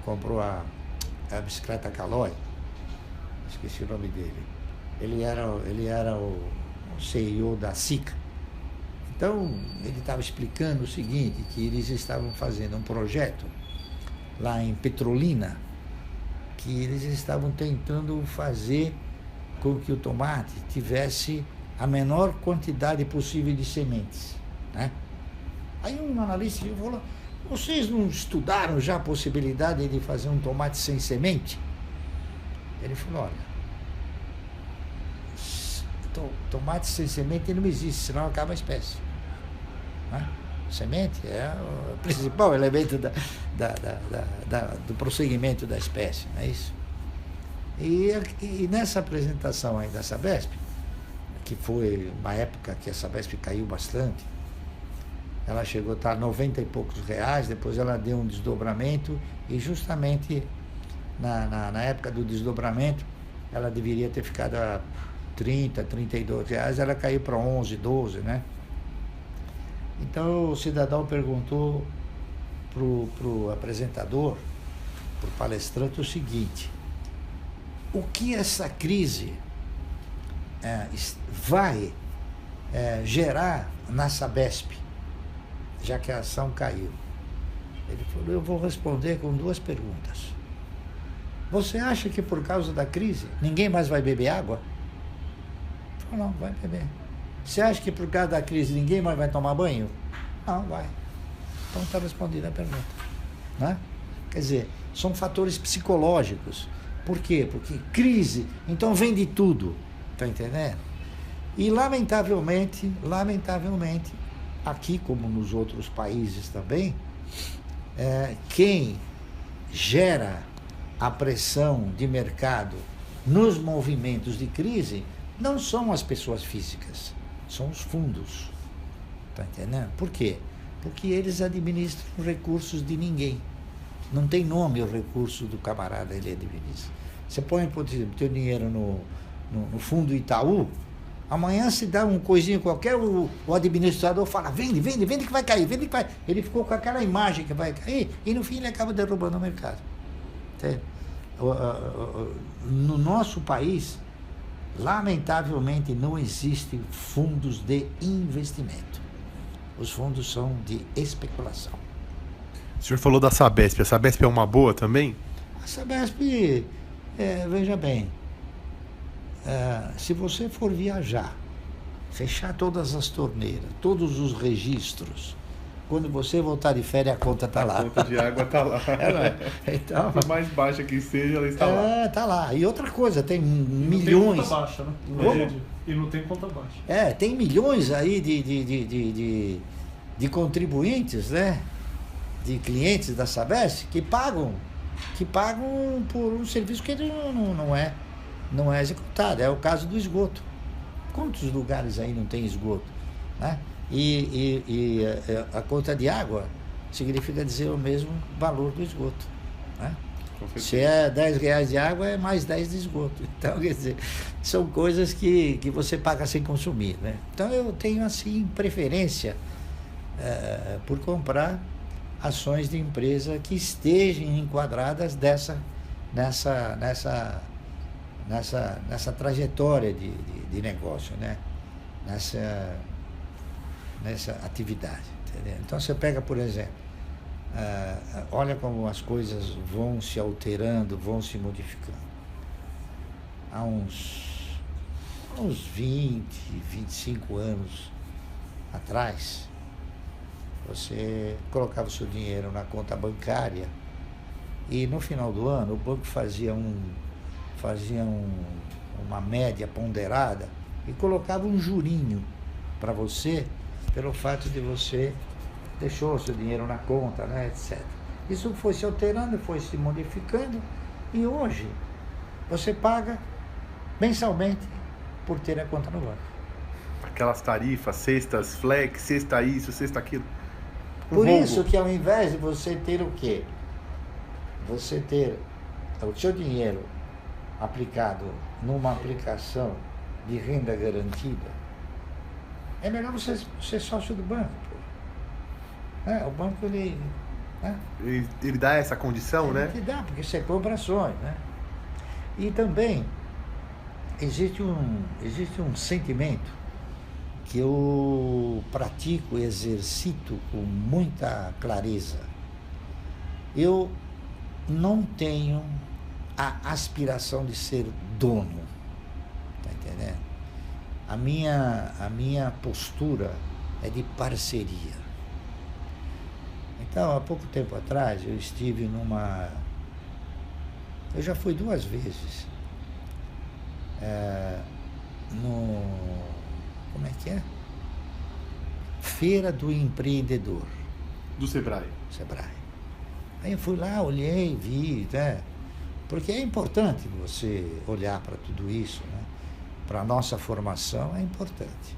bicicleta Caloi, esqueci o nome dele. Ele era o CEO da SICA. Então, ele estava explicando o seguinte, que eles estavam fazendo um projeto lá em Petrolina, que eles estavam tentando fazer com que o tomate tivesse a menor quantidade possível de sementes, né? Aí um analista falou, vocês não estudaram já a possibilidade de fazer um tomate sem semente? Ele falou, olha, tomate sem semente não existe, senão acaba a espécie. Né? Semente é o principal elemento do prosseguimento da espécie, não é isso? E nessa apresentação aí da Sabesp, que foi uma época que a Sabesp caiu bastante, ela chegou a estar 90 e poucos reais, depois ela deu um desdobramento, e justamente na época do desdobramento, ela deveria ter ficado a 30, 32 reais, ela caiu para 11, 12, né? Então o cidadão perguntou pro apresentador, pro palestrante, o seguinte: o que essa crise vai gerar na Sabesp, já que a ação caiu? Ele falou, eu vou responder com duas perguntas. Você acha que por causa da crise ninguém mais vai beber água? Ele falou, não, vai beber. Você acha que por causa da crise ninguém mais vai tomar banho? Não, vai. Então está respondida a pergunta. Né? Quer dizer, são fatores psicológicos. Por quê? Porque crise, então vem de tudo. Está entendendo? E lamentavelmente, aqui como nos outros países também, quem gera a pressão de mercado nos movimentos de crise não são as pessoas físicas, são os fundos. Está entendendo? Por quê? Porque eles administram recursos de ninguém. Não tem nome o recurso do camarada, ele administra. Você põe, por exemplo, teu dinheiro no fundo Itaú, amanhã se dá um coisinho qualquer, o administrador fala, vende que vai cair, vende que vai. Ele ficou com aquela imagem que vai cair e no fim ele acaba derrubando o mercado. Entende? No nosso país, lamentavelmente, não existem fundos de investimento. Os fundos são de especulação. O senhor falou da Sabesp. A Sabesp é uma boa também? A Sabesp, veja bem, se você for viajar, fechar todas as torneiras, todos os registros, quando você voltar de férias, a conta está lá. A conta de água está lá. Então, por mais baixa que seja, ela está lá. Está lá. E outra coisa, tem milhões... Tem conta baixa, né? E não tem conta baixa. Tem milhões aí de contribuintes, né? De clientes da Sabesp que pagam por um serviço que não é executado. É o caso do esgoto. Quantos lugares aí não tem esgoto? Né? E a conta de água significa dizer o mesmo valor do esgoto. Né? Se é 10 reais de água, é mais 10 de esgoto. Então, quer dizer, são coisas que você paga sem consumir. Né? Então, eu tenho, assim, preferência por comprar ações de empresa que estejam enquadradas nessa trajetória de negócio, né? Nessa atividade. Entendeu? Então, você pega, por exemplo, olha como as coisas vão se alterando, vão se modificando. Há uns 20, 25 anos atrás, você colocava o seu dinheiro na conta bancária e no final do ano o banco fazia uma média ponderada e colocava um jurinho para você pelo fato de você deixou o seu dinheiro na conta, né, etc. Isso foi se alterando, foi se modificando e hoje você paga mensalmente por ter a conta no banco. Aquelas tarifas, cestas, flex, cesta isso, cesta aquilo. Por isso que ao invés de você ter o quê? Você ter o seu dinheiro aplicado numa aplicação de renda garantida, é melhor você ser sócio do banco. O banco, ele... Né? Ele dá essa condição, né? Ele dá, porque você compra ações, né? E também existe um sentimento que eu pratico e exercito com muita clareza. Eu não tenho a aspiração de ser dono, tá entendendo? A minha postura é de parceria. Então, há pouco tempo atrás, eu estive numa... Eu já fui 2 vezes. Como é que é? Feira do Empreendedor. Do Sebrae. Sebrae. Aí eu fui lá, olhei, vi, né? Porque é importante você olhar para tudo isso, né? Para a nossa formação é importante.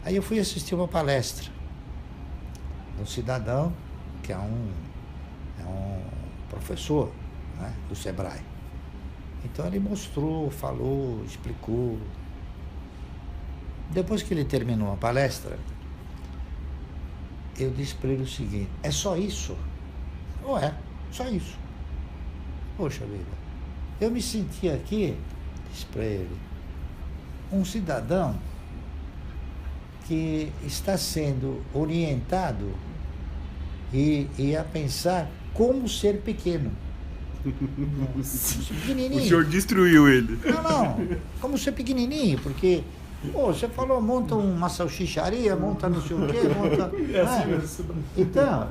Aí eu fui assistir uma palestra de um cidadão que é um professor, né, do Sebrae. Então ele mostrou, falou, explicou. Depois que ele terminou a palestra, eu disse para ele o seguinte: é só isso? Só isso. Poxa vida, eu me senti aqui, disse para ele, um cidadão que está sendo orientado e a pensar como ser pequeno. Pequenininho. O senhor destruiu ele. Não, como ser pequenininho, porque você falou, monta uma salsicharia, monta não sei o quê, monta... É assim mesmo. Então,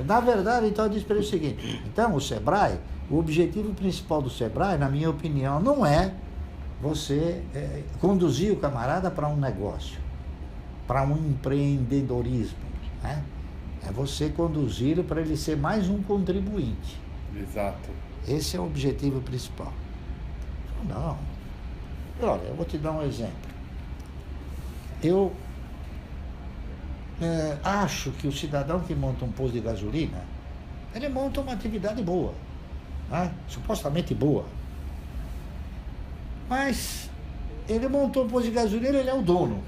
na verdade, então eu disse para ele o seguinte: então o Sebrae, o objetivo principal do Sebrae, na minha opinião, não é você conduzir o camarada para um negócio, para um empreendedorismo, né? É você conduzi-lo para ele ser mais um contribuinte. Exato. Esse é o objetivo principal. Não. Olha, eu vou te dar um exemplo. Eu acho que o cidadão que monta um posto de gasolina, ele monta uma atividade boa, né? Supostamente boa. Mas ele montou um posto de gasolina, ele é o dono,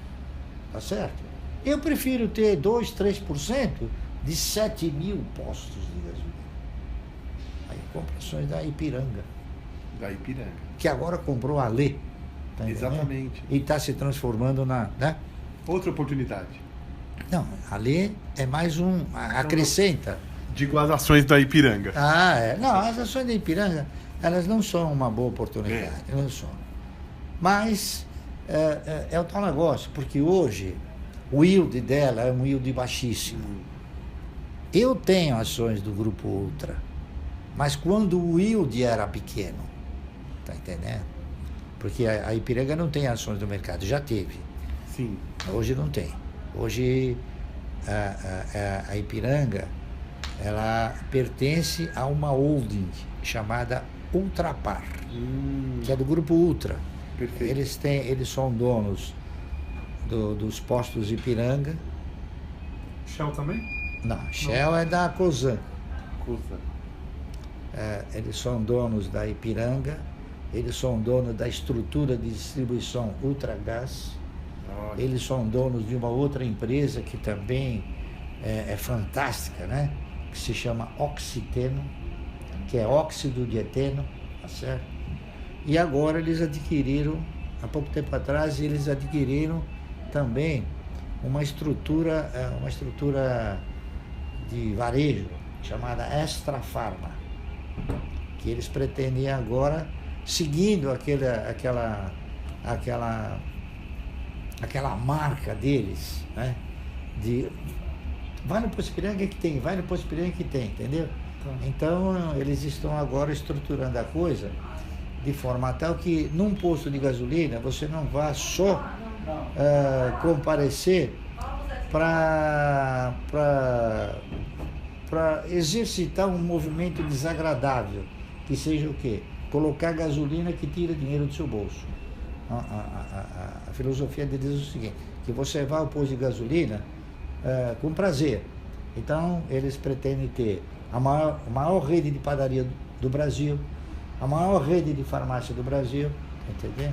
tá certo? Eu prefiro ter 2%, 3% de 7 mil postos de gasolina. Aí compra ações da Ipiranga. Da Ipiranga. Que agora comprou a Lê. Tá entendendo? Exatamente. E está se transformando na... Né? Outra oportunidade. Não, a Lê é mais um... Acrescenta. Digo as ações da Ipiranga. Não, as ações da Ipiranga, elas não são uma boa oportunidade. Não são. Mas é o tal negócio, porque hoje o yield dela é um yield baixíssimo. Eu tenho ações do Grupo Ultra, mas quando o yield era pequeno, tá entendendo? Porque a Ipiranga não tem ações do mercado, já teve. Sim. Hoje não tem. Hoje a Ipiranga, ela pertence a uma holding chamada Ultrapar, que é do Grupo Ultra. Perfeito. Eles são donos dos postos Ipiranga. Shell também? Não, Shell é da Cosan. Cosan. Eles são donos da Ipiranga, eles são donos da estrutura de distribuição Ultragás, eles são donos de uma outra empresa que também é fantástica, né? Que se chama Oxiteno, que é óxido de eteno, tá certo? E agora eles adquiriram, há pouco tempo atrás, eles adquiriram também uma estrutura de varejo chamada Extra Farma, que eles pretendem agora, seguindo aquela marca deles, né? De vai no Posto Ipiranga que tem, vai no Posto Ipiranga que tem, entendeu? Então eles estão agora estruturando a coisa de forma tal que num posto de gasolina você não vá só comparecer para exercitar um movimento desagradável, que seja o quê? Colocar gasolina que tira dinheiro do seu bolso. A filosofia deles é o seguinte, que você vai ao posto de gasolina com prazer. Então, eles pretendem ter a maior rede de padaria do Brasil, a maior rede de farmácia do Brasil, entendeu?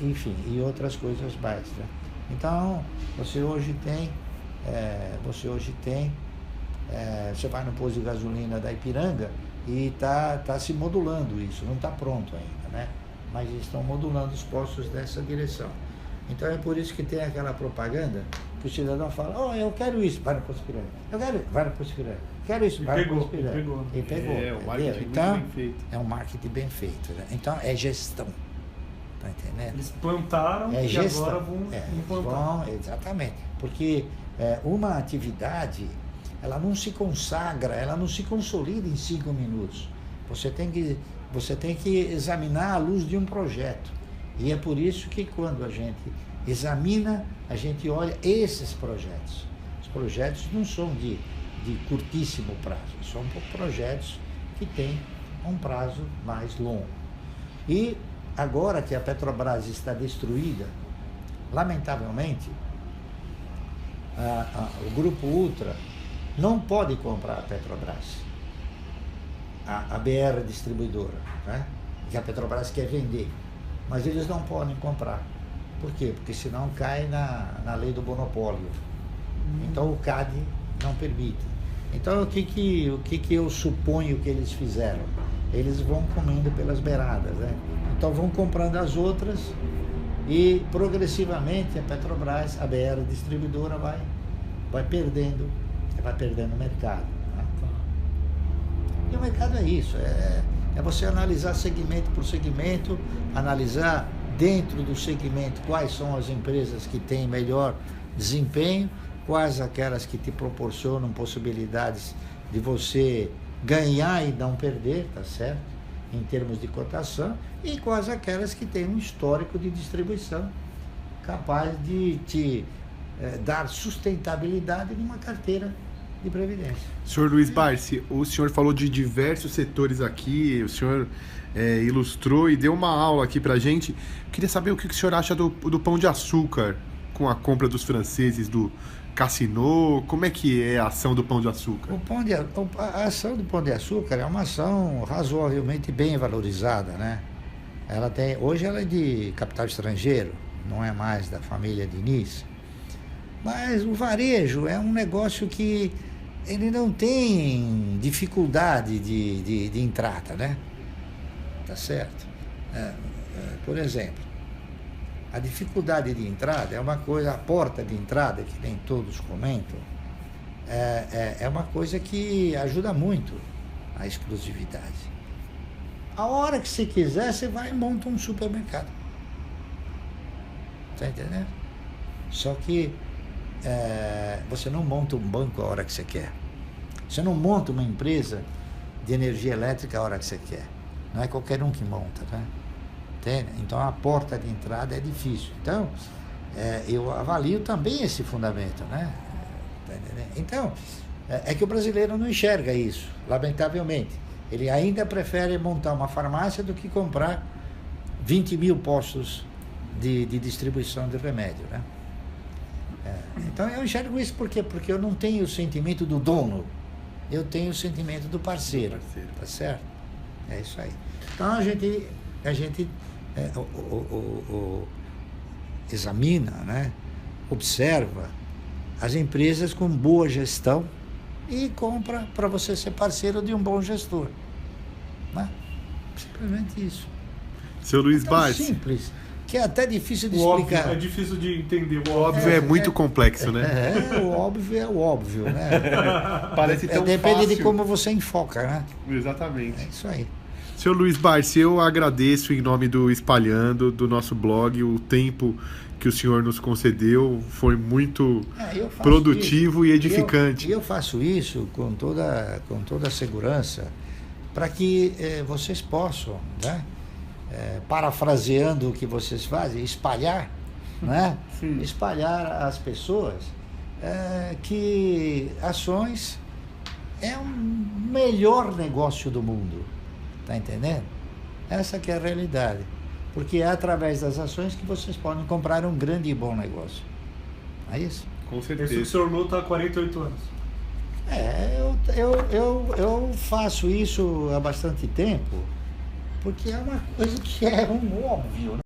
Enfim, e outras coisas mais, né? Então, você hoje tem, você vai no posto de gasolina da Ipiranga e está se modulando isso, não está pronto ainda, né? Mas estão modulando os postos dessa direção. Então é por isso que tem aquela propaganda que o cidadão fala, eu quero isso, vai no posto Ipiranga. Eu quero, vai no posto Ipiranga. Quero isso, vai no posto Ipiranga. E pegou. O marketing então, bem feito. É um marketing bem feito, né? Então é gestão. Tá entendendo? Eles plantaram e agora vão implantar. Exatamente. Porque uma atividade, ela não se consagra, ela não se consolida em 5 minutos. Você tem que examinar à luz de um projeto. E é por isso que quando a gente examina, a gente olha esses projetos. Os projetos não são de curtíssimo prazo, são projetos que têm um prazo mais longo. E agora que a Petrobras está destruída, lamentavelmente, o Grupo Ultra não pode comprar a Petrobras, a BR distribuidora, né? Que a Petrobras quer vender, mas eles não podem comprar. Por quê? Porque senão cai na lei do monopólio. Então o CAD não permite. Então o que eu suponho que eles fizeram? Eles vão comendo pelas beiradas, né? Então vão comprando as outras e progressivamente a Petrobras, a BR distribuidora, vai perdendo o mercado, né? E o mercado é isso, é você analisar segmento por segmento, analisar dentro do segmento quais são as empresas que têm melhor desempenho, quais aquelas que te proporcionam possibilidades de você ganhar e não perder, tá certo? Em termos de cotação, e quais aquelas que têm um histórico de distribuição capaz de te dar sustentabilidade numa carteira de previdência. Senhor Luiz Barsi, o senhor falou de diversos setores aqui, o senhor ilustrou e deu uma aula aqui pra gente. Queria saber o que o senhor acha do Pão de Açúcar, com a compra dos franceses do Casino. Como é que é a ação do Pão de Açúcar? A ação do Pão de Açúcar é uma ação razoavelmente bem valorizada, né? Hoje ela é de capital estrangeiro, não é mais da família Diniz, mas o varejo é um negócio que ele não tem dificuldade de entrada, né? Tá certo? Por exemplo, a dificuldade de entrada é uma coisa, a porta de entrada, que nem todos comentam, é uma coisa que ajuda muito a exclusividade. A hora que você quiser, você vai e monta um supermercado. Tá entendendo? Só que você não monta um banco a hora que você quer. Você não monta uma empresa de energia elétrica a hora que você quer. Não é qualquer um que monta, né? Entende? Então a porta de entrada é difícil. Então, eu avalio também esse fundamento, né? Tá entendendo? Então, é que o brasileiro não enxerga isso, lamentavelmente. Ele ainda prefere montar uma farmácia do que comprar 20 mil postos de distribuição de remédio, né? Então eu enxergo isso por quê? Porque eu não tenho o sentimento do dono, eu tenho o sentimento do parceiro. Tá certo? É isso aí. Então a gente examina, né? Observa as empresas com boa gestão e compra para você ser parceiro de um bom gestor, né? Simplesmente isso. Seu Luiz Barsi. Simples, que é até difícil de explicar. Óbvio, é difícil de entender. O óbvio é muito complexo, né? O óbvio é o óbvio, né? Parece tão depende fácil. de como você enfoca, né? Exatamente. É isso aí. Seu Luiz Barsi, eu agradeço em nome do Espalhando, do nosso blog, o tempo que o senhor nos concedeu. Foi muito produtivo e edificante. E eu faço isso com toda a segurança para que vocês possam, né? Parafraseando o que vocês fazem, espalhar, né? Espalhar às pessoas que ações é o melhor negócio do mundo. Tá entendendo? Essa que é a realidade. Porque é através das ações que vocês podem comprar um grande e bom negócio. É isso? Com certeza. Isso que o senhor luta há 48 anos. Eu faço isso há bastante tempo, porque é uma coisa que é um óbvio, né?